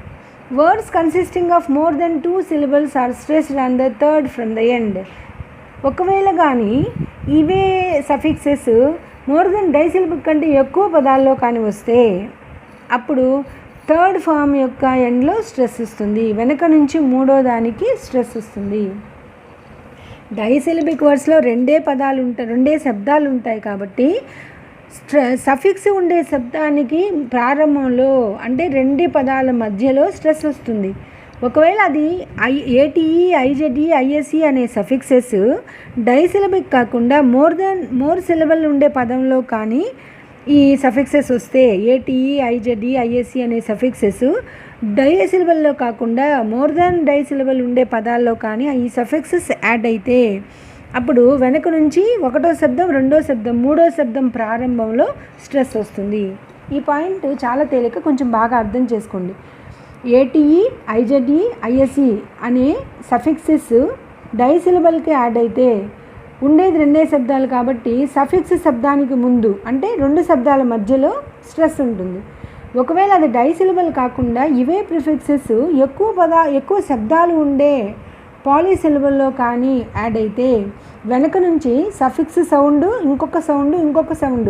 Speaker 1: Words consisting of more than 2 syllables are stressed on the third from the end. ఒకవేళ కానీ ఇవే సఫిక్సెస్ మోర్ దెన్ డైసిలబిక్ కంటే ఎక్కువ పదాల్లో కానీ వస్తే అప్పుడు థర్డ్ ఫామ్ యొక్క ఎండ్లో స్ట్రెస్ వస్తుంది, వెనక నుంచి మూడో దానికి స్ట్రెస్ వస్తుంది. డైసిలబిక్ వర్డ్స్లో రెండే శబ్దాలు ఉంటాయి కాబట్టి సఫిక్స్ ఉండే శబ్దానికి ప్రారంభంలో అంటే 2 పదాల మధ్యలో స్ట్రెస్ వస్తుంది. ఒకవేళ అది ATE, IZE, ISE అనే సఫిక్సెస్ డైసిలబిక్ కాకుండా మోర్ సిలబల్ ఉండే పదంలో కానీ ఈ సఫిక్సెస్ వస్తే ATE, IZE, ISE అనే సఫిక్సెస్ డైసిలబల్లో కాకుండా మోర్ దాన్ డైసిలబల్ ఉండే పదాల్లో కానీ ఈ సఫిక్సెస్ యాడ్ అయితే అప్పుడు వెనక నుంచి 1వ శబ్దం, 2వ శబ్దం, 3వ శబ్దం ప్రారంభంలో స్ట్రెస్ వస్తుంది. ఈ పాయింట్ చాలా తేలిక, కొంచెం బాగా అర్థం చేసుకోండి. ATE, IZE, ISE అనే సఫిక్సెస్ డైసిలబల్కి యాడ్ అయితే ఉండేది 2 శబ్దాలు కాబట్టి సఫిక్స్ శబ్దానికి ముందు అంటే 2 శబ్దాల మధ్యలో స్ట్రెస్ ఉంటుంది. ఒకవేళ అది డైసిలబల్ కాకుండా ఇవే ప్రిఫిక్సెస్ ఎక్కువ శబ్దాలు ఉండే పాలీసిలబల్లో కానీ యాడ్ అయితే వెనక నుంచి సఫిక్స్ సౌండ్, ఇంకొక సౌండ్,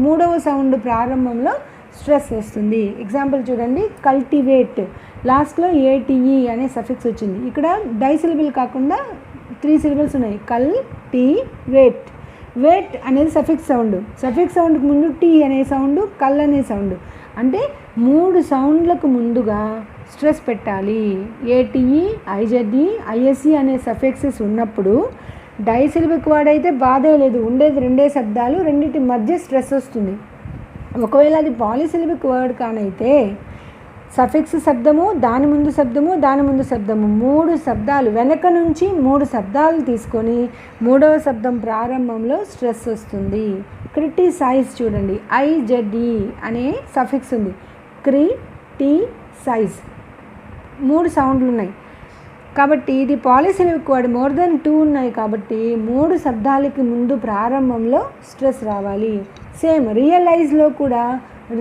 Speaker 1: మూడవ సౌండ్ ప్రారంభంలో స్ట్రెస్ వస్తుంది. ఎగ్జాంపుల్ చూడండి, కల్టివేట్, లాస్ట్లో ATE అనే సఫిక్స్ వచ్చింది. ఇక్కడ డైసిలబుల్ కాకుండా 3 syllables ఉన్నాయి. కల్టివేట్, వేట్ అనేది సఫిక్స్ సౌండ్కి ముందు T అనే సౌండ్, కల్ అనే సౌండ్, అంటే 3 సౌండ్లకు ముందుగా స్ట్రెస్ పెట్టాలి. ATE, IZE, ISE అనే సఫిక్సెస్ ఉన్నప్పుడు డైసిలబిక్ వర్డ్ అయితే బాధే లేదు, ఉండేది 2 శబ్దాలు, రెండింటి మధ్య స్ట్రెస్ వస్తుంది. ఒకవేళ అది పాలీసిలబిక్ వర్డ్ కానైతే సఫిక్స్ శబ్దము, దాని ముందు శబ్దము, దాని ముందు శబ్దము, 3 శబ్దాలు వెనక నుంచి 3 శబ్దాలు తీసుకొని 3వ శబ్దం ప్రారంభంలో స్ట్రెస్ వస్తుంది. క్రిటిసైజ్ చూడండి, IZE అనే సఫిక్స్ ఉంది. క్రిటిసైజ్ 3 సౌండ్లు ఉన్నాయి కాబట్టి ఇది పాలిసిలిబిక్ వర్డ్. మోర్ దెన్ 2 ఉన్నాయి కాబట్టి 3 శబ్దాలకి ముందు ప్రారంభంలో స్ట్రెస్ రావాలి. సేమ్ రియలైజ్లో కూడా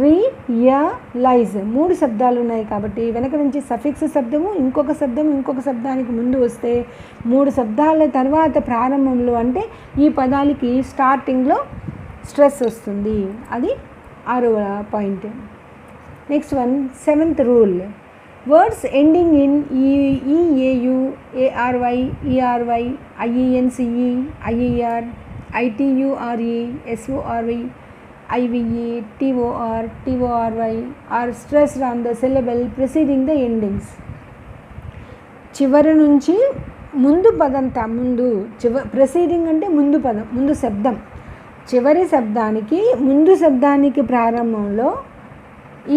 Speaker 1: రియలైజ్ 3 శబ్దాలు ఉన్నాయి కాబట్టి వెనక నుంచి సఫిక్స్ శబ్దము, ఇంకొక శబ్దం, ఇంకొక శబ్దానికి ముందు వస్తే 3 శబ్దాల తర్వాత ప్రారంభంలో అంటే ఈ పదాలకి స్టార్టింగ్లో స్ట్రెస్ వస్తుంది. అది 6వ point. Next one, 7th rule. Words ending in EAU, ARY, ERY, IENCE, IER, ITURE, SORY, IVE, TOR, TORY are stressed on the syllable preceding the endings. చివరి నుంచి ముందు పదంతా ముందు ప్రెసీడింగ్ అంటే ముందు పదం, ముందు శబ్దం. చివరి శబ్దానికి ముందు శబ్దానికి ప్రారంభంలో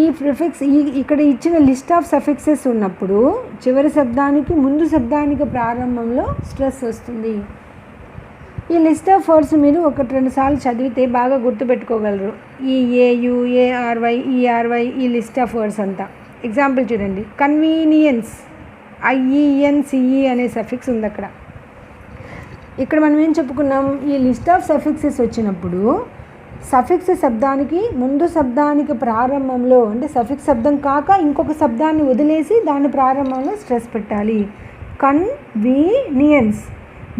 Speaker 1: ఈ ప్రిఫిక్స్ ఇక్కడ ఇచ్చిన లిస్ట్ ఆఫ్ సఫిక్సెస్ ఉన్నప్పుడు చివరి శబ్దానికి ముందు శబ్దానికి ప్రారంభంలో స్ట్రెస్ వస్తుంది. ఈ లిస్ట్ ఆఫ్ వర్డ్స్ మీరు 1-2 సార్లు చదివితే బాగా గుర్తుపెట్టుకోగలరు. ఈ AU, ARY, ERY ఈ లిస్ట్ ఆఫ్ వర్డ్స్ అంతా. ఎగ్జాంపుల్ చూడండి, కన్వీనియన్స్, IENCE అనే సఫిక్స్ ఉంది అక్కడ. ఇక్కడ మనం ఏం చెప్పుకున్నాం, ఈ లిస్ట్ ఆఫ్ సఫిక్సెస్ వచ్చినప్పుడు సఫిక్స్ శబ్దానికి ముందు శబ్దానికి ప్రారంభంలో అంటే సఫిక్స్ శబ్దం కాక ఇంకొక శబ్దాన్ని వదిలేసి దాని ప్రారంభంలో స్ట్రెస్ పెట్టాలి. కన్వీనియన్స్,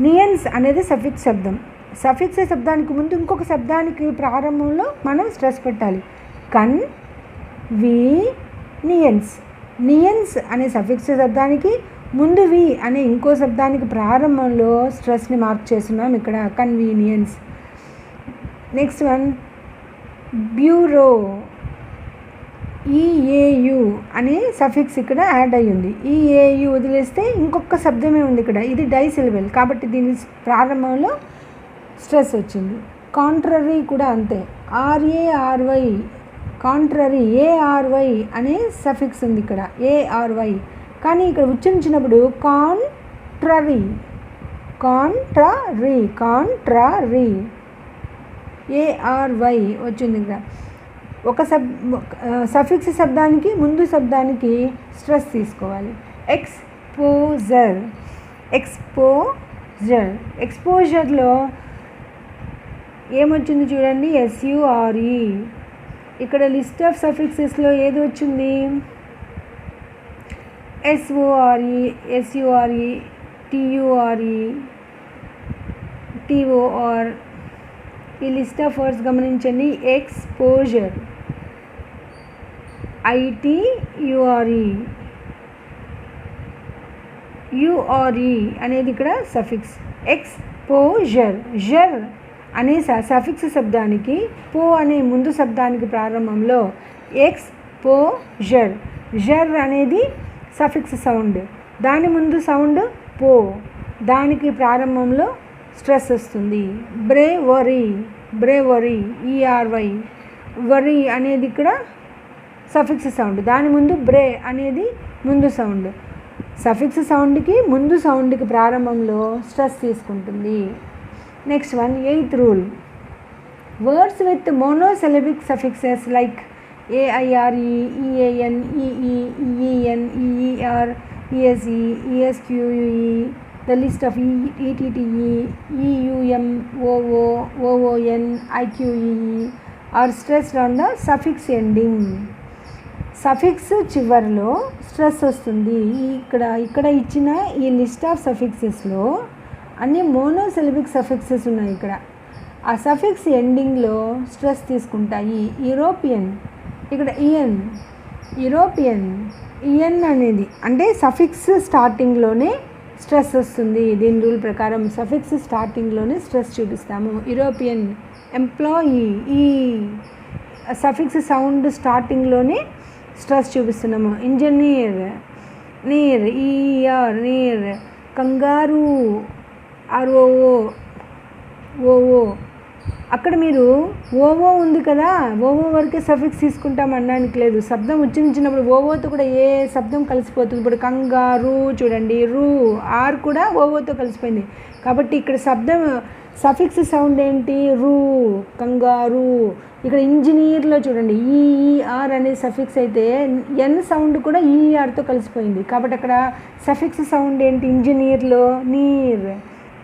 Speaker 1: నియన్స్ అనేది సఫిక్స్ శబ్దం. సఫిక్స్ శబ్దానికి ముందు ఇంకొక శబ్దానికి ప్రారంభంలో మనం స్ట్రెస్ పెట్టాలి. కన్వీనియన్స్, నియన్స్ అనే సఫిక్స్ శబ్దానికి ముందు వి అనే ఇంకో శబ్దానికి ప్రారంభంలో స్ట్రెస్ని మార్క్ చేస్తున్నాం ఇక్కడ, convenience. Next one, bureau, EAU అనే సఫిక్స్ ఇక్కడ యాడ్ అయ్యింది. EAU వదిలేస్తే ఇంకొక శబ్దమే ఉంది ఇక్కడ, ఇది డైసిలబుల్ కాబట్టి దీని ప్రారంభంలో స్ట్రెస్ వచ్చింది. కాంట్రరీ కూడా అంతే, RARY, కాంట్రరీ, ARY అనే సఫిక్స్ ఉంది ఇక్కడ, ARY కానీ ఇక్కడ ఉచ్చరించినప్పుడు కాంట్రరీ, కాంట్రరీ, కాంట్రరీ, ARY వచ్చింది ఇక్కడ. ఒక సఫిక్స్ శబ్దానికి ముందు శబ్దానికి స్ట్రెస్ తీసుకోవాలి. ఎక్స్పోజర్, ఎక్స్పోజర్, ఎక్స్పోజర్లో ఏమొచ్చింది చూడండి, SURE. ఇక్కడ లిస్ట్ ఆఫ్ సఫిక్సెస్లో ఏది వచ్చింది, SORE, SURE, TURE, TOR. ఈ లిస్ట్ ఆఫ్ వర్డ్స్ గమనించండి. ఎక్స్పోజర్, ITURE, URE అనేది ఇక్కడ సఫిక్స్. ఎక్స్పోజర్, జర్ అనే సఫిక్స్ శబ్దానికి పో అనే ముందు శబ్దానికి ప్రారంభంలో ఎక్స్పోజర్, జర్ అనేది సఫిక్స్ సౌండ్, దాని ముందు సౌండ్ పో, దానికి ప్రారంభంలో స్ట్రెస్ వస్తుంది. బ్రేవరీ, బ్రేవరీ, ERY, వరీ అనేది ఇక్కడ సఫిక్స్ సౌండ్, దాని ముందు బ్రే అనేది ముందు సౌండ్. సఫిక్స్ సౌండ్కి ముందు సౌండ్కి ప్రారంభంలో స్ట్రెస్ తీసుకుంటుంది. Next one, 8th rule. Words with monosyllabic suffixes like AIRE, EAN, EE, EEN, EER, ESE, ESQUE, the list of ETTE, EUM, OO, OON, IQEE are stressed on the suffix ending. Suffix చివరిలో stress వస్తుంది. ఇక్కడ ఇచ్చిన ఈ list of సఫిక్సెస్లో అన్ని monosyllabic suffixes ఉన్నాయి. ఇక్కడ ఆ suffix ఎండింగ్లో స్ట్రెస్ తీసుకుంటాయి. యూరోపియన్, ఇక్కడ EN, యూరోపియన్, EN అనేది అంటే సఫిక్స్ స్టార్టింగ్లోనే స్ట్రెస్ వస్తుంది. దీని రూల్ ప్రకారం సఫిక్స్ స్టార్టింగ్లోనే స్ట్రెస్ చూపిస్తాము. యూరోపియన్, ఎంప్లాయీ, ఈ సఫిక్స్ సౌండ్ స్టార్టింగ్లోనే స్ట్రెస్ చూపిస్తున్నాము. Engineer, neer, ER, neer. Kangaroo, ROO, OO. అక్కడ మీరు ఓవో ఉంది కదా, ఓవో వరకే సఫిక్స్ తీసుకుంటాం అనడానికి లేదు. శబ్దం ఉచ్చరించినప్పుడు ఓవోతో కూడా ఏ శబ్దం కలిసిపోతుంది. ఇప్పుడు కంగారు చూడండి, రూ ఆర్ కూడా ఓవోతో కలిసిపోయింది. కాబట్టి ఇక్కడ శబ్దం సఫిక్స్ సౌండ్ ఏంటి? రూ, కంగారు. ఇక్కడ ఇంజనీర్లో చూడండి, ఈఆర్ అనే సఫిక్స్ అయితే ఎన్ సౌండ్ కూడా ఈఆర్తో కలిసిపోయింది. కాబట్టి అక్కడ సఫిక్స్ సౌండ్ ఏంటి? ఇంజనీర్లో నీర్.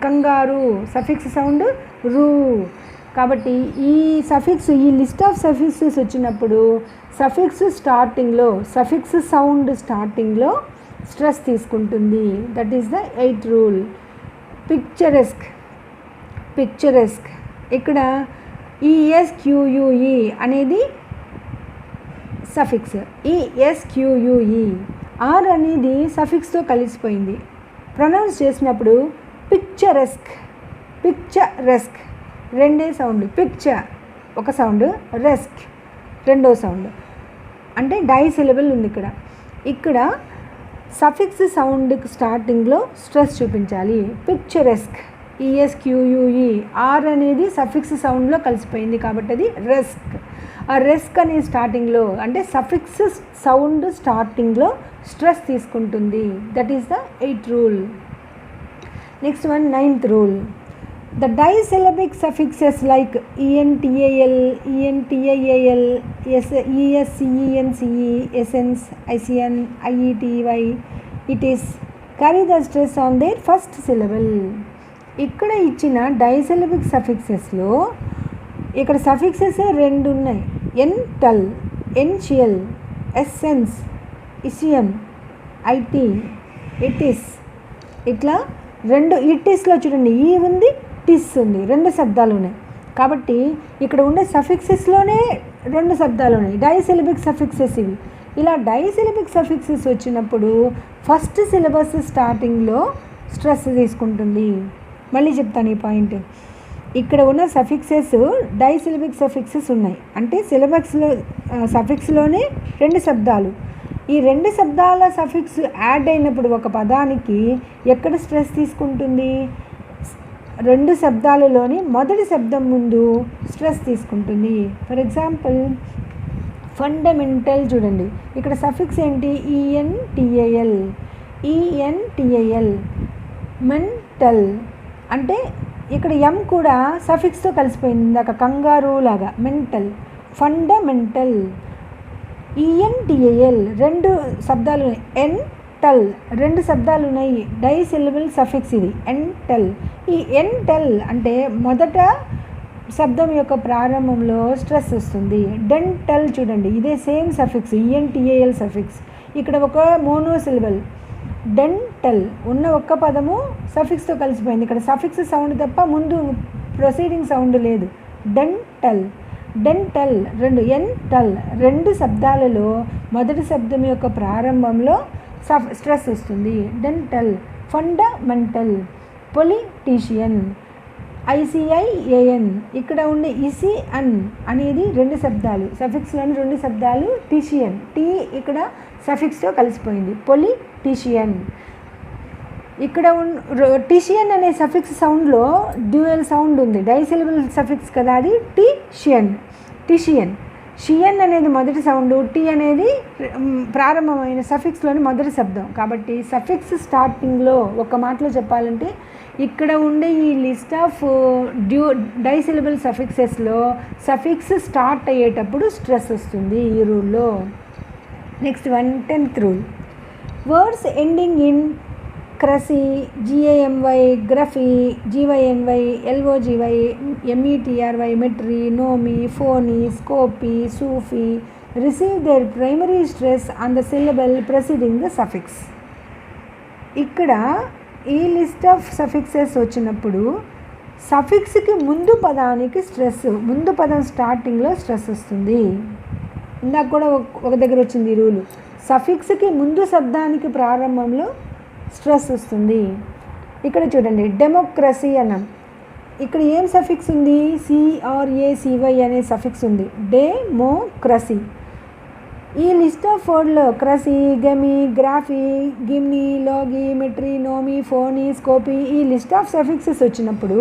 Speaker 1: కంగారు సఫిక్స్ సౌండ్ రూ. కాబట్టి ఈ సఫిక్స్, ఈ లిస్ట్ ఆఫ్ సఫిక్సెస్ వచ్చినప్పుడు సఫిక్స్ స్టార్టింగ్లో, సఫిక్స్ సౌండ్ స్టార్టింగ్లో స్ట్రెస్ తీసుకుంటుంది. That is the 8th rule. Picturesque, picturesque ఇక్కడ ఈఎస్క్యూయుఈ అనేది సఫిక్స్. ఈఎస్క్యూయుఈ ఆర్ అనేది సఫిక్స్తో కలిసిపోయింది. ప్రొనౌన్స్ చేసినప్పుడు పిక్చరెస్క్, పిక్చరెస్క్ రెండే సౌండ్. పిక్చర్ ఒక సౌండ్, రెస్క్ రెండో సౌండ్. అంటే డైసిలబుల్ ఉంది ఇక్కడ. ఇక్కడ సఫిక్స్ సౌండ్ స్టార్టింగ్లో స్ట్రెస్ చూపించాలి. పిక్చరెస్క్, ఈఎస్క్యూయుఈ ఆర్ అనేది సఫిక్స్ సౌండ్లో కలిసిపోయింది కాబట్టి అది రెస్క్. ఆ రెస్క్ అనే స్టార్టింగ్లో, అంటే సఫిక్స్ సౌండ్ స్టార్టింగ్లో స్ట్రెస్ తీసుకుంటుంది. That is the 8th rule. Next one 9th rule. The disyllabic suffixes like ental, ential, escence, essence, icn, iety, it is carry the stress on their first syllable. ఇక్కడ ఇచ్చిన disyllabic సఫిక్సెస్లో ఇక్కడ suffixes 2 ఉన్నాయి. ఎంటల్, ఎన్షియల్, essence, ఇసియన్, IT, it is. ఇట్లా 2 ఇటిస్లో చూడండి, ఈ ఉంది, టిస్ ఉంది, 2 శబ్దాలు ఉన్నాయి. కాబట్టి ఇక్కడ ఉండే సఫిక్సెస్లోనే 2 శబ్దాలు ఉన్నాయి. డైసిలబిక్ సఫిక్సెస్ ఇవి. ఇలా డైసిలబిక్ సఫిక్సెస్ వచ్చినప్పుడు ఫస్ట్ సిలబస్ స్టార్టింగ్లో స్ట్రెస్ తీసుకుంటుంది. మళ్ళీ చెప్తాను ఈ పాయింట్. ఇక్కడ ఉన్న సఫిక్సెస్ డైసిలబిక్ సఫిక్సెస్ ఉన్నాయి. అంటే సిలబస్లో సఫిక్స్లోనే 2 శబ్దాలు. ఈ 2 శబ్దాల సఫిక్స్ యాడ్ అయినప్పుడు ఒక పదానికి ఎక్కడ స్ట్రెస్ తీసుకుంటుంది? 2 శబ్దాలలోని మొదటి శబ్దం ముందు స్ట్రెస్ తీసుకుంటుంది. ఫర్ ఎగ్జాంపుల్ ఫండమెంటల్ చూడండి, ఇక్కడ సఫిక్స్ ఏంటి? ఈఎన్టీఏఎల్, ఈఎన్టీఏఎల్. మెంటల్ అంటే ఇక్కడ ఎం కూడా సఫిక్స్తో కలిసిపోయింది, ఇందాక కంగారు లాగా. Mental, fundamental. ఈఎన్టీఏఎల్ 2 శబ్దాలు. ఎంటల్ 2 శబ్దాలు ఉన్నాయి. డైసిలబుల్ సఫిక్స్ ఇది, ఎంటల్. ఈ ఎంటల్ అంటే మొదట శబ్దం యొక్క ప్రారంభంలో స్ట్రెస్ వస్తుంది. డెంటల్ చూడండి, ఇదే సేమ్ సఫిక్స్, ఈఎన్టీఏఎల్ సఫిక్స్. ఇక్కడ ఒక మోనోసిలబుల్ డెంటల్ ఉన్న ఒక్క పదము సఫిక్స్తో కలిసిపోయింది. ఇక్కడ సఫిక్స్ సౌండ్ తప్ప ముందు ప్రొసీడింగ్ సౌండ్ లేదు. Dental, dental 2. ఎంటల్ 2 శబ్దాలలో మొదటి శబ్దం యొక్క ప్రారంభంలో స్ట్రెస్ వస్తుంది. డెంటల్. ఫండమెంటల్. పొలిటీషియన్, ఐసిఐఏఎన్. ఇక్కడ ఉండే ఇసిఎన్ అనేది 2 శబ్దాలు, సఫిక్స్లోని 2 శబ్దాలు. టీషియన్, టీ ఇక్కడ సఫిక్స్తో కలిసిపోయింది. పొలిటీషియన్. ఇక్కడ టీషియన్ అనే సఫిక్స్ సౌండ్లో డ్యూయల్ సౌండ్ ఉంది. డైసిలబుల్ సఫిక్స్ కదా అది. టీషియన్, టిషియన్. షియన్ అనేది మొదటి సౌండ్, టీ అనేది ప్రారంభమైన సఫిక్స్లోని మొదటి శబ్దం. కాబట్టి సఫిక్స్ స్టార్టింగ్లో ఒక మాటలో చెప్పాలంటే ఇక్కడ ఉండే ఈ లిస్ట్ ఆఫ్ డైసిలబుల్ సఫిక్సెస్లో సఫిక్స్ స్టార్ట్ అయ్యేటప్పుడు స్ట్రెస్ వస్తుంది ఈ రూల్లో. Next one 10th rule. Words ending in cracy, G A M Y, graphy, G Y N Y, L O G Y, M E T R Y, metry, nomy, phony, scopy, sophy receive their primary stress on the syllable preceding the suffix. ఇక్కడ ఈ list of suffixes వచ్చినప్పుడు సఫిక్స్కి ముందు పదానికి stress, ముందు పదం స్టార్టింగ్లో stress వస్తుంది. ఇందాక కూడా ఒక దగ్గర వచ్చింది ఈ రూలు. సఫిక్స్కి ముందు శబ్దానికి ప్రారంభంలో స్ట్రెస్ వస్తుంది. ఇక్కడ చూడండి, డెమోక్రసీ అన్నాం. ఇక్కడ ఏం సఫిక్స్ ఉంది? సిఆర్ఏసివై అనే సఫిక్స్ ఉంది. డెమోక్రసీ. ఈ లిస్ట్ ఆఫ్ వర్డ్లో cracy, gamy, graphy, gyny, logy, metry, nomy, phony, scopy ఈ లిస్ట్ ఆఫ్ సఫిక్సెస్ వచ్చినప్పుడు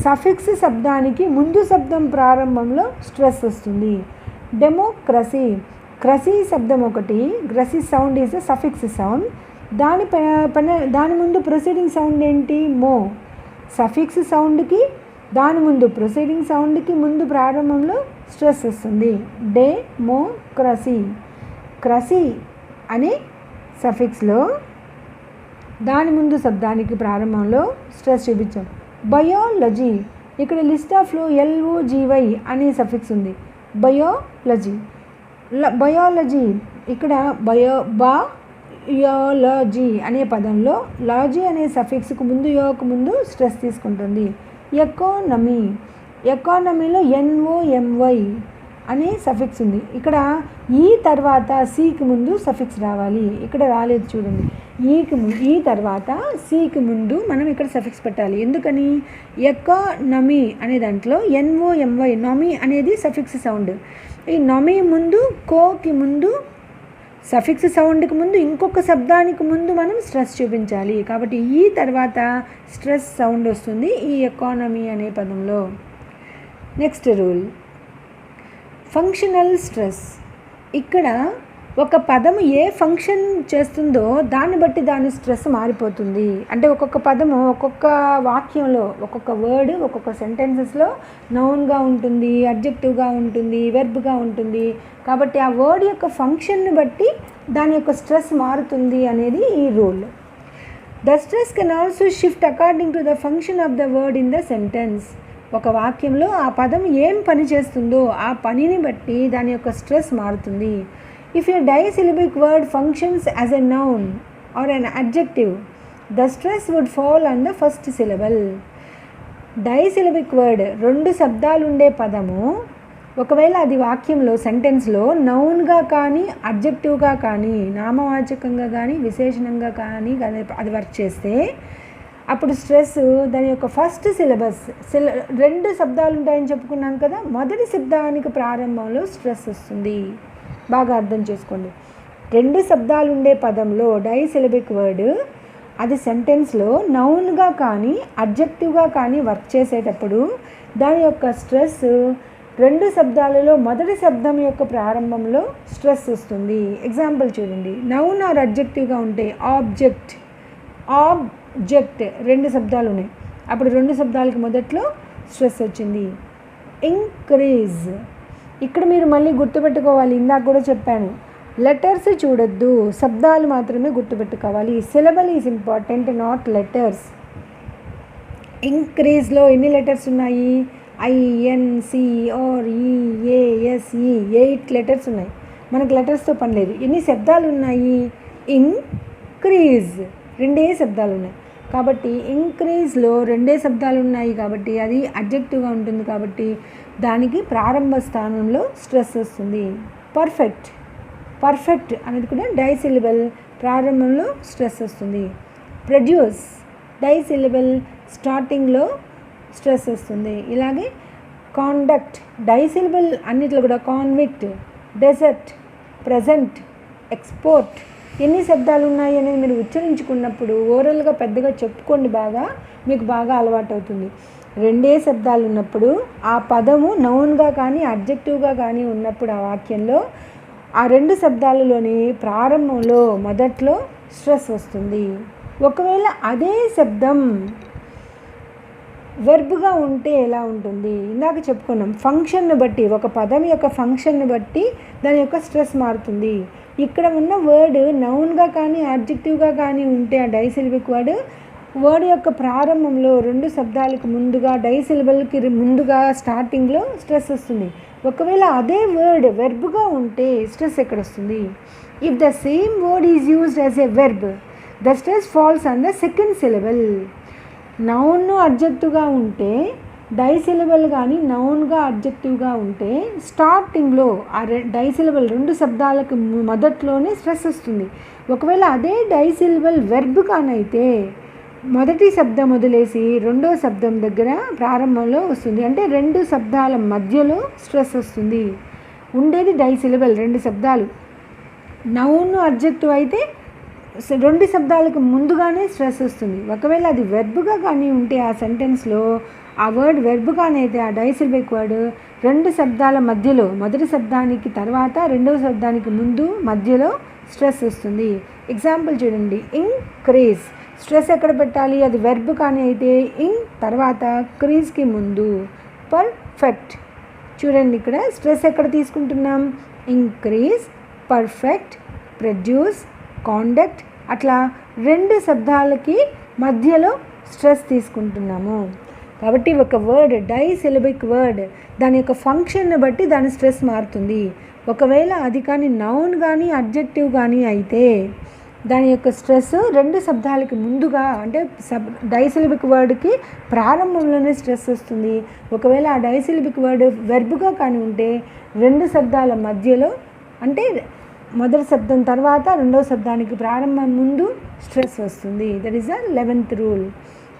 Speaker 1: సఫిక్స్ శబ్దానికి ముందు శబ్దం ప్రారంభంలో స్ట్రెస్ వస్తుంది. డెమోక్రసీ, క్రసీ శబ్దం ఒకటి, cracy sound is a suffix sound. దాని ముందు ప్రొసీడింగ్ సౌండ్ ఏంటి? మో. సఫిక్స్ సౌండ్కి దాని ముందు ప్రొసీడింగ్ సౌండ్కి ముందు ప్రారంభంలో స్ట్రెస్ వస్తుంది. డెమోక్రసీ. క్రసీ అనే సఫిక్స్లో దాని ముందు శబ్దానికి ప్రారంభంలో స్ట్రెస్ చూపించాం. బయోలజీ, ఇక్కడ లిస్ట్ ఆఫ్లో LOGY అనే సఫిక్స్ ఉంది. బయోలజీ ఇక్కడ బయాలజీ అనే పదంలో లాజీ అనే సఫిక్స్కు ముందు యోకు ముందు స్ట్రెస్ తీసుకుంటుంది. ఎకానమీలో NOMY అనే సఫిక్స్ ఉంది. ఇక్కడ ఈ తర్వాత సికి ముందు సఫిక్స్ రావాలి, ఇక్కడ రాలేదు చూడండి. ఈ తర్వాత సికి ముందు మనం ఇక్కడ సఫిక్స్ పెట్టాలి. ఎందుకని? ఎకానమీ అనే దాంట్లో NOMY, నొమీ అనేది సఫిక్స్ సౌండ్. ఈ నొమీ ముందు కోకి ముందు సఫిక్స్ సౌండ్కి ముందు ఇంకొక శబ్దానికి ముందు మనం స్ట్రెస్ చూపించాలి. కాబట్టి ఈ తర్వాత స్ట్రెస్ సౌండ్ వస్తుంది ఈ ఎకానమీ అనే పదంలో. Next rule, functional stress. ఇక్కడ ఒక పదము ఏ ఫంక్షన్ చేస్తుందో దాన్ని బట్టి దాని స్ట్రెస్ మారిపోతుంది. అంటే ఒక్కొక్క పదము ఒక్కొక్క వాక్యంలో, ఒక్కొక్క వర్డ్ ఒక్కొక్క సెంటెన్సెస్లో నౌన్గా ఉంటుంది, అడ్జెక్టివ్గా ఉంటుంది, వెర్బ్గా ఉంటుంది. కాబట్టి ఆ వర్డ్ యొక్క ఫంక్షన్ని బట్టి దాని యొక్క స్ట్రెస్ మారుతుంది అనేది ఈ rule. The stress can also shift according to the function of the word in the sentence. ఒక వాక్యంలో ఆ పదం ఏం పని చేస్తుందో ఆ పనిని బట్టి దాని యొక్క స్ట్రెస్ మారుతుంది. If a disyllabic word functions as a noun or an adjective, the stress would fall on the first syllable. Disyllabic word, రెండు శబ్దాలు ఉండే పదము ఒకవేళ అది వాక్యంలో సెంటెన్స్లో నౌన్గా కానీ అడ్జెక్టివ్గా కానీ నామవాచకంగా కానీ విశేషణంగా కానీ అది వర్క్ చేస్తే అప్పుడు స్ట్రెస్ దాని యొక్క ఫస్ట్ రెండు శబ్దాలు ఉంటాయని చెప్పుకున్నాం కదా, మొదటి శబ్దానికి ప్రారంభంలో స్ట్రెస్ వస్తుంది. బాగా అర్థం చేసుకోండి. రెండు శబ్దాలు ఉండే పదంలో డైసిలబిక్ వర్డ్ అది సెంటెన్స్లో నౌన్గా కానీ అడ్జెక్టివ్గా కానీ వర్క్ చేసేటప్పుడు దాని యొక్క స్ట్రెస్ రెండు శబ్దాలలో మొదటి శబ్దం యొక్క ప్రారంభంలో స్ట్రెస్ వస్తుంది. ఎగ్జాంపుల్ చూడండి, నౌన్ ఆర్ అడ్జెక్టివ్గా ఉంటే ఆబ్జెక్ట్ రెండు శబ్దాలు ఉన్నాయి, అప్పుడు రెండు శబ్దాలకి మొదట్లో స్ట్రెస్ వచ్చింది. ఇంక్రీజ్, ఇక్కడ మీరు మళ్ళీ గుర్తుపెట్టుకోవాలి, ఇందాక కూడా చెప్పాను, లెటర్స్ చూడొద్దు, శబ్దాలు మాత్రమే గుర్తుపెట్టుకోవాలి. Syllable is important, not letters. ఇంక్రీజ్లో ఎన్ని లెటర్స్ ఉన్నాయి? INCREASE 8 లెటర్స్ ఉన్నాయి. మనకు లెటర్స్తో పని లేదు. ఎన్ని శబ్దాలు ఉన్నాయి? ఇంక్రీజ్ రెండే శబ్దాలు ఉన్నాయి. కాబట్టి ఇంక్రీజ్లో రెండే శబ్దాలు ఉన్నాయి కాబట్టి అది అడ్జెక్టివ్గా ఉంటుంది. కాబట్టి దానికి ప్రారంభ స్థానంలో స్ట్రెస్ వస్తుంది. పర్ఫెక్ట్ అనేది కూడా డైసిలబల్, ప్రారంభంలో స్ట్రెస్ వస్తుంది. ప్రొడ్యూస్ డైసిలబల్, స్టార్టింగ్లో స్ట్రెస్ వస్తుంది. ఇలాగే కాండక్ట్ డైసిలబల్ అన్నిట్లో కూడా కాన్విక్ట్, డెజర్ట్, ప్రెజెంట్, ఎక్స్పోర్ట్ ఎన్ని శబ్దాలు ఉన్నాయి అనేది మీరు ఉచ్చరించుకున్నప్పుడు ఓరల్గా పెద్దగా చెప్పుకోండి, మీకు బాగా అలవాటు అవుతుంది. రెండే శబ్దాలు ఉన్నప్పుడు ఆ పదము నౌన్గా కానీ అడ్జెక్టివ్గా కానీ ఉన్నప్పుడు ఆ వాక్యంలో ఆ రెండు శబ్దాలలోని ప్రారంభంలో మొదట్లో స్ట్రెస్ వస్తుంది. ఒకవేళ అదే శబ్దం వెర్బ్గా ఉంటే ఎలా ఉంటుంది? ఇందాక చెప్పుకున్నాం, ఫంక్షన్ని బట్టి, ఒక పదం యొక్క ఫంక్షన్ని బట్టి దాని యొక్క స్ట్రెస్ మారుతుంది. ఇక్కడ ఉన్న వర్డ్ నౌన్గా కానీ అడ్జెక్టివ్గా కానీ ఉంటే ఆ డైసిలబిక్ వర్డ్ యొక్క ప్రారంభంలో రెండు శబ్దాలకు ముందుగా డైసిలబల్కి ముందుగా స్టార్టింగ్లో స్ట్రెస్ వస్తుంది. ఒకవేళ అదే వర్డ్ వెర్బ్గా ఉంటే స్ట్రెస్ ఎక్కడ వస్తుంది? If the same word is used as a verb, the stress falls on the second syllable. Noun అడ్జెక్టివ్గా ఉంటే డైసిలబల్ కానీ నౌన్గా అడ్జెక్టివ్గా ఉంటే స్టార్టింగ్లో ఆ డైసిలబల్ రెండు శబ్దాలకు మొదట్లోనే స్ట్రెస్ వస్తుంది. ఒకవేళ అదే డైసిలబల్ వెర్బ్ కానైతే మొదటి శబ్దం వదిలేసి రెండో శబ్దం దగ్గర ప్రారంభంలో వస్తుంది. అంటే రెండు శబ్దాల మధ్యలో స్ట్రెస్ వస్తుంది. ఉండేది డైసిలబల్ రెండు శబ్దాలు. నౌన్ అడ్జెక్టివ్ అయితే రెండు శబ్దాలకు ముందుగానే స్ట్రెస్ వస్తుంది. ఒకవేళ అది వెర్బ్గా కానీ ఉంటే ఆ సెంటెన్స్లో ఆ వర్డ్ వెర్బ్ కానీ అయితే ఆ డైసిల్బిక్ వర్డ్ రెండు శబ్దాల మధ్యలో మొదటి శబ్దానికి తర్వాత రెండవ శబ్దానికి ముందు మధ్యలో స్ట్రెస్ వస్తుంది. ఎగ్జాంపుల్ చూడండి, ఇంక్రీజ్ స్ట్రెస్ ఎక్కడ పెట్టాలి? అది వెర్బ్ కానీ అయితే ఇన్ తర్వాత క్రీజ్కి ముందు. పర్ఫెక్ట్ చూడండి, ఇక్కడ స్ట్రెస్ ఎక్కడ తీసుకుంటున్నాం? ఇంక్రీజ్, పర్ఫెక్ట్, ప్రొడ్యూస్, కాండక్ట్, అట్లా రెండు శబ్దాలకి మధ్యలో స్ట్రెస్ తీసుకుంటున్నాము. కాబట్టి ఒక వర్డ్ డైసిలబిక్ వర్డ్ దాని యొక్క ఫంక్షన్ని బట్టి దాని స్ట్రెస్ మారుతుంది. ఒకవేళ అది కానీ నౌన్ కానీ అడ్జెక్టివ్ కానీ అయితే దాని యొక్క స్ట్రెస్ రెండు శబ్దాలకి ముందుగా అంటే డైసిలబిక్ వర్డ్కి ప్రారంభంలోనే స్ట్రెస్ వస్తుంది. ఒకవేళ ఆ డైసిలబిక్ వర్డ్ వెర్బ్గా కానీ ఉంటే రెండు శబ్దాల మధ్యలో అంటే మొదటి శబ్దం తర్వాత రెండవ శబ్దానికి ప్రారంభం ముందు స్ట్రెస్ వస్తుంది. That is the 11th rule.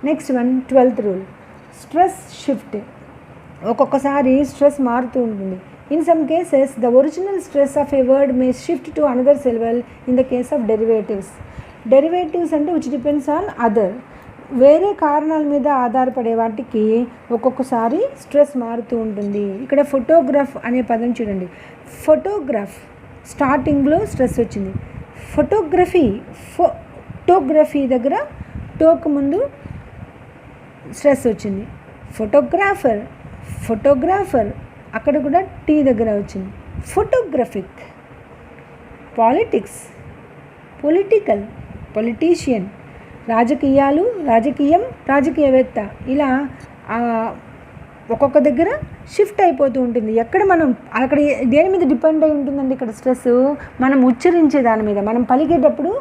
Speaker 1: Next one 12th rule, stress shift. ఒక్కొక్కసారి స్ట్రెస్ మారుతూ ఉంటుంది. In some cases, the original stress of a word may shift to another syllable in the case of derivatives. Derivatives అంటే which depends on other. వేరే కారణాల మీద ఆధారపడే వాటికి ఒక్కొక్కసారి స్ట్రెస్ మారుతూ ఉంటుంది. ఇక్కడ ఫోటోగ్రాఫ్ అనే పదం చూడండి. ఫోటోగ్రాఫ్ స్టార్టింగ్లో స్ట్రెస్ వచ్చింది. ఫోటోగ్రఫీ దగ్గర టోకు ముందు స్ట్రెస్ వచ్చింది. ఫోటోగ్రాఫర్ అక్కడ కూడా టీ దగ్గర వచ్చింది. ఫోటోగ్రఫిక్, పాలిటిక్స్, పొలిటికల్, పొలిటీషియన్, రాజకీయం, రాజకీయవేత్త, ఇలా ఒక్కొక్క దగ్గర షిఫ్ట్ అయిపోతూ ఉంటుంది. ఎక్కడ మనం అక్కడ దేని మీద డిపెండ్ అయి ఉంటుందండి? ఇక్కడ స్ట్రెస్ మనం ఉచ్చరించే దాని మీద. మనం పలికేటప్పుడు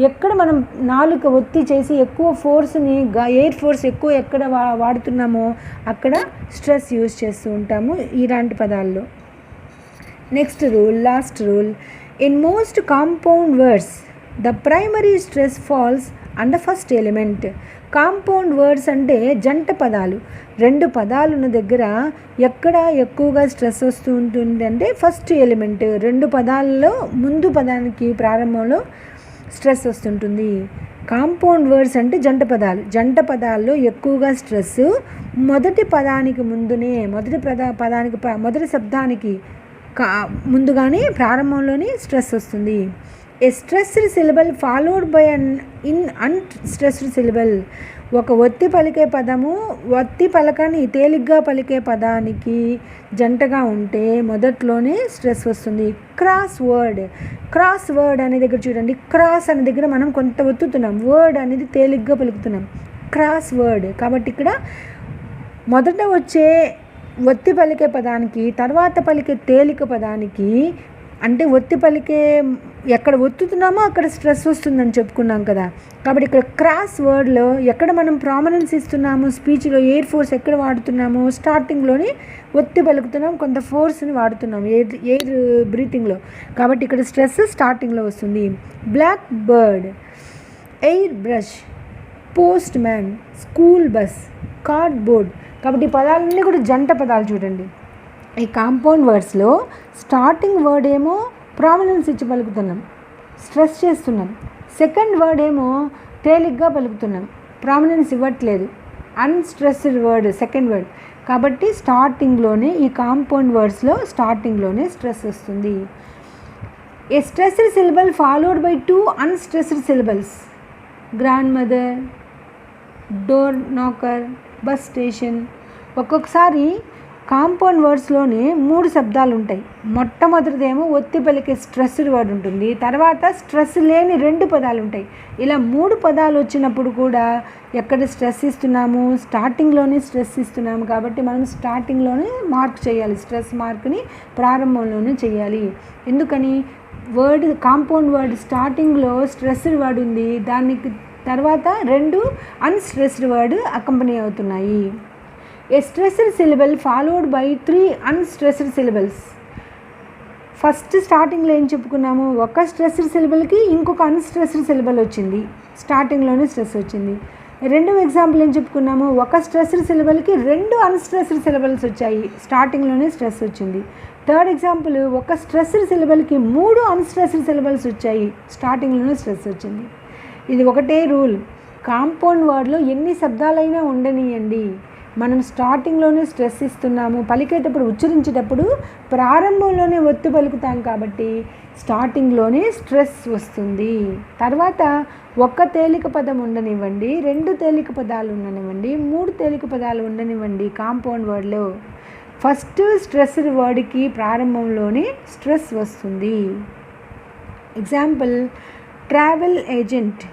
Speaker 1: ఎక్కడ మనం నాలుక ఒత్తి చేసి ఎక్కువ ఫోర్స్ని ఎయిర్ ఫోర్స్ ఎక్కువ ఎక్కడ వాడుతున్నామో అక్కడ స్ట్రెస్ యూజ్ చేస్తూ ఉంటాము ఇలాంటి పదాల్లో. Next rule, last rule, in most compound words the primary stress falls and the first element. Compound words అంటే జంట పదాలు. రెండు పదాలున్న దగ్గర ఎక్కడ ఎక్కువగా స్ట్రెస్ వస్తూ ఉంటుంది అంటే ఫస్ట్ ఎలిమెంట్, రెండు పదాలలో ముందు పదానికి ప్రారంభంలో స్ట్రెస్ వస్తుంటుంది. కాంపౌండ్ వర్డ్స్ అంటే జంట పదాల్లో ఎక్కువగా స్ట్రెస్ మొదటి పదానికి ముందునే మొదటి శబ్దానికి ముందుగానే ప్రారంభంలోనే స్ట్రెస్ వస్తుంది. A stressed syllable followed by unstressed syllable. ఒక ఒత్తి పలికే పదము ఒత్తి పలకని తేలిగ్గా పలికే పదానికి జంటగా ఉంటే మొదట్లోనే స్ట్రెస్ వస్తుంది. క్రాస్ వర్డ్ అనే దగ్గర చూడండి, క్రాస్ అనే దగ్గర మనం కొంత ఒత్తుతున్నాం, వర్డ్ అనేది తేలిగ్గా పలుకుతున్నాం, క్రాస్ వర్డ్. కాబట్టి ఇక్కడ మొదట వచ్చే ఒత్తి పలికే పదానికి తర్వాత పలికే తేలిక పదానికి అంటే ఒత్తి పలికే ఎక్కడ ఒత్తుతున్నామో అక్కడ స్ట్రెస్ వస్తుందని చెప్పుకున్నాం కదా. కాబట్టి ఇక్కడ క్రాస్ వర్డ్లో ఎక్కడ మనం ప్రామినెన్స్ ఇస్తున్నాము, స్పీచ్లో ఎయిర్ ఫోర్స్ ఎక్కడ వాడుతున్నాము, స్టార్టింగ్లోనే ఒత్తి పలుకుతున్నాం, కొంత ఫోర్స్ని వాడుతున్నాం ఎయిర్ బ్రీతింగ్లో. కాబట్టి ఇక్కడ స్ట్రెస్ స్టార్టింగ్లో వస్తుంది. Blackbird, airbrush, postman, school bus, cardboard. కాబట్టి ఈ పదాలన్నీ కూడా జంట పదాలు చూడండి. ఈ కాంపౌండ్ వర్డ్స్లో స్టార్టింగ్ వర్డ్ ఏమో ప్రామినెన్స్ ఇచ్చి పలుకుతున్నాం, స్ట్రెస్ చేస్తున్నాం. సెకండ్ వర్డ్ ఏమో తేలిగ్గా పలుకుతున్నాం, ప్రామినెన్స్ ఇవ్వట్లేదు, అన్స్ట్రెస్డ్ వర్డ్ సెకండ్ వర్డ్. కాబట్టి స్టార్టింగ్లోనే ఈ కాంపౌండ్ వర్డ్స్లో స్టార్టింగ్లోనే స్ట్రెస్ వస్తుంది. A stressed syllable followed by 2 unstressed syllables. Grandmother, door knocker, bus station. ఒక్కొక్కసారి కాంపౌండ్ వర్డ్స్లోనే 3 శబ్దాలు ఉంటాయి. మొట్టమొదటిదేమో ఒత్తి పలికే స్ట్రెస్డ్ వర్డ్ ఉంటుంది, తర్వాత స్ట్రెస్ లేని 2 పదాలు ఉంటాయి. ఇలా 3 పదాలు వచ్చినప్పుడు కూడా ఎక్కడ స్ట్రెస్ ఇస్తున్నాము? స్టార్టింగ్లోనే స్ట్రెస్ ఇస్తున్నాము. కాబట్టి మనం స్టార్టింగ్లోనే మార్క్ చేయాలి, స్ట్రెస్ మార్క్ని ప్రారంభంలోనే చేయాలి. ఎందుకని? కాంపౌండ్ వర్డ్ స్టార్టింగ్లో స్ట్రెస్డ్ వర్డ్ ఉంది, దానికి తర్వాత 2 అన్స్ట్రెస్డ్ వర్డ్ అకంపెనీ అవుతున్నాయి. A stressed syllable followed by 3 unstressed syllables. First స్టార్టింగ్లో ఏం చెప్పుకున్నాము? ఒక స్ట్రెస్డ్ సిలబల్కి ఇంకొక అన్స్ట్రెస్డ్ సిలబల్ వచ్చింది, స్టార్టింగ్లోనే స్ట్రెస్ వచ్చింది. రెండవ ఎగ్జాంపుల్ ఏం చెప్పుకున్నాము? ఒక స్ట్రెస్డ్ సిలబల్కి 2 అన్స్ట్రెస్డ్ సిలబల్స్ వచ్చాయి, స్టార్టింగ్లోనే స్ట్రెస్ వచ్చింది. థర్డ్ ఎగ్జాంపుల్, ఒక స్ట్రెస్డ్ సిలబల్కి 3 అన్స్ట్రెస్డ్ సిలబల్స్ వచ్చాయి, స్టార్టింగ్లోనే స్ట్రెస్ వచ్చింది. ఇది ఒకటే రూల్. కాంపౌండ్ వర్డ్లో ఎన్ని శబ్దాలైనా ఉండనియండి, మనం స్టార్టింగ్లోనే స్ట్రెస్ ఇస్తున్నాము, పలికేటప్పుడు ఉచ్చరించేటప్పుడు ప్రారంభంలోనే ఒత్తు పలుకుతాం కాబట్టి స్టార్టింగ్లోనే స్ట్రెస్ వస్తుంది. తర్వాత ఒక్క తేలిక పదం ఉండనివ్వండి, 2 తేలిక పదాలు ఉండనివ్వండి, 3 తేలిక పదాలు ఉండనివ్వండి, కాంపౌండ్ వర్డ్లో ఫస్ట్ స్ట్రెస్డ్ వర్డ్కి ప్రారంభంలోనే స్ట్రెస్ వస్తుంది. Example, travel agent,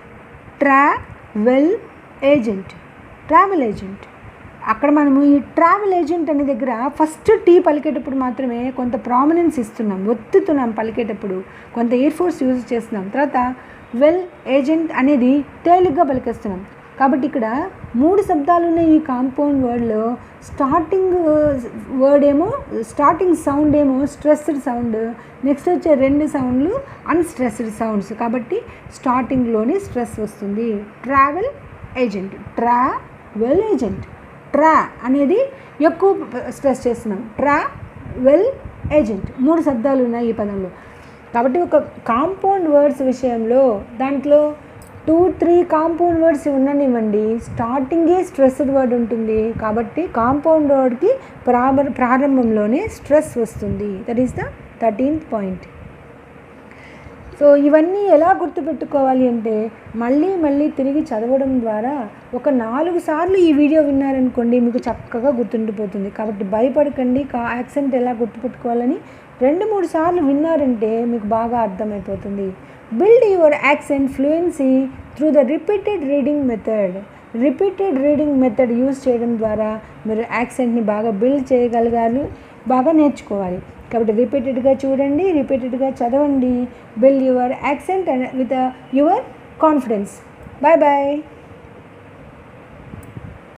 Speaker 1: travel agent, travel agent. అక్కడ మనము ఈ ట్రావెల్ ఏజెంట్ అనే దగ్గర ఫస్ట్ టీ పలికేటప్పుడు మాత్రమే కొంత ప్రామినెన్స్ ఇస్తున్నాం, ఒత్తుతున్నాం పలికేటప్పుడు, కొంత ఎయిర్ ఫోర్స్ యూజ్ చేస్తున్నాం. తర్వాత వెల్ ఏజెంట్ అనేది తేలిగ్గా పలికేస్తున్నాం. కాబట్టి ఇక్కడ 3 శబ్దాలు ఉన్న ఈ కాంపౌండ్ వర్డ్లో స్టార్టింగ్ వర్డ్ ఏమో, స్టార్టింగ్ సౌండ్ ఏమో స్ట్రెస్డ్ సౌండ్, నెక్స్ట్ వచ్చే 2 సౌండ్లు అన్స్ట్రెస్డ్ సౌండ్స్. కాబట్టి స్టార్టింగ్లోనే స్ట్రెస్ వస్తుంది. Travel agent, travel agent. ట్రా అనేది ఎక్కువ స్ట్రెస్ చేస్తున్నాం, ట్రావెల్ ఏజెంట్. 3 శబ్దాలు ఉన్నాయి ఈ పదంలో. కాబట్టి ఒక కాంపౌండ్ వర్డ్స్ విషయంలో దాంట్లో 2-3 కాంపౌండ్ వర్డ్స్ ఉండనివ్వండి, స్టార్టింగే స్ట్రెస్డ్ వర్డ్ ఉంటుంది. కాబట్టి కాంపౌండ్ వర్డ్కి ప్రారంభంలోనే స్ట్రెస్ వస్తుంది. That is the 13th point. So ఇవన్నీ ఎలా గుర్తుపెట్టుకోవాలి అంటే మళ్ళీ తిరిగి చదవడం ద్వారా ఒక 4 సార్లు ఈ వీడియో విన్నారనుకోండి మీకు చక్కగా గుర్తుండిపోతుంది. కాబట్టి భయపడకండి, యాక్సెంట్ ఎలా గుర్తుపెట్టుకోవాలని 2-3 సార్లు విన్నారంటే మీకు బాగా అర్థమైపోతుంది. Build your accent fluency through the repeated reading method. Repeated reading method use చేయడం ద్వారా మీరు యాక్సెంట్ని బాగా బిల్డ్ చేయగలగాలి, బాగా నేర్చుకోవాలి. కాబట్టి రిపీటెడ్గా చూడండి, రిపీటెడ్గా చదవండి. Build your accent with your confidence. Bye bye.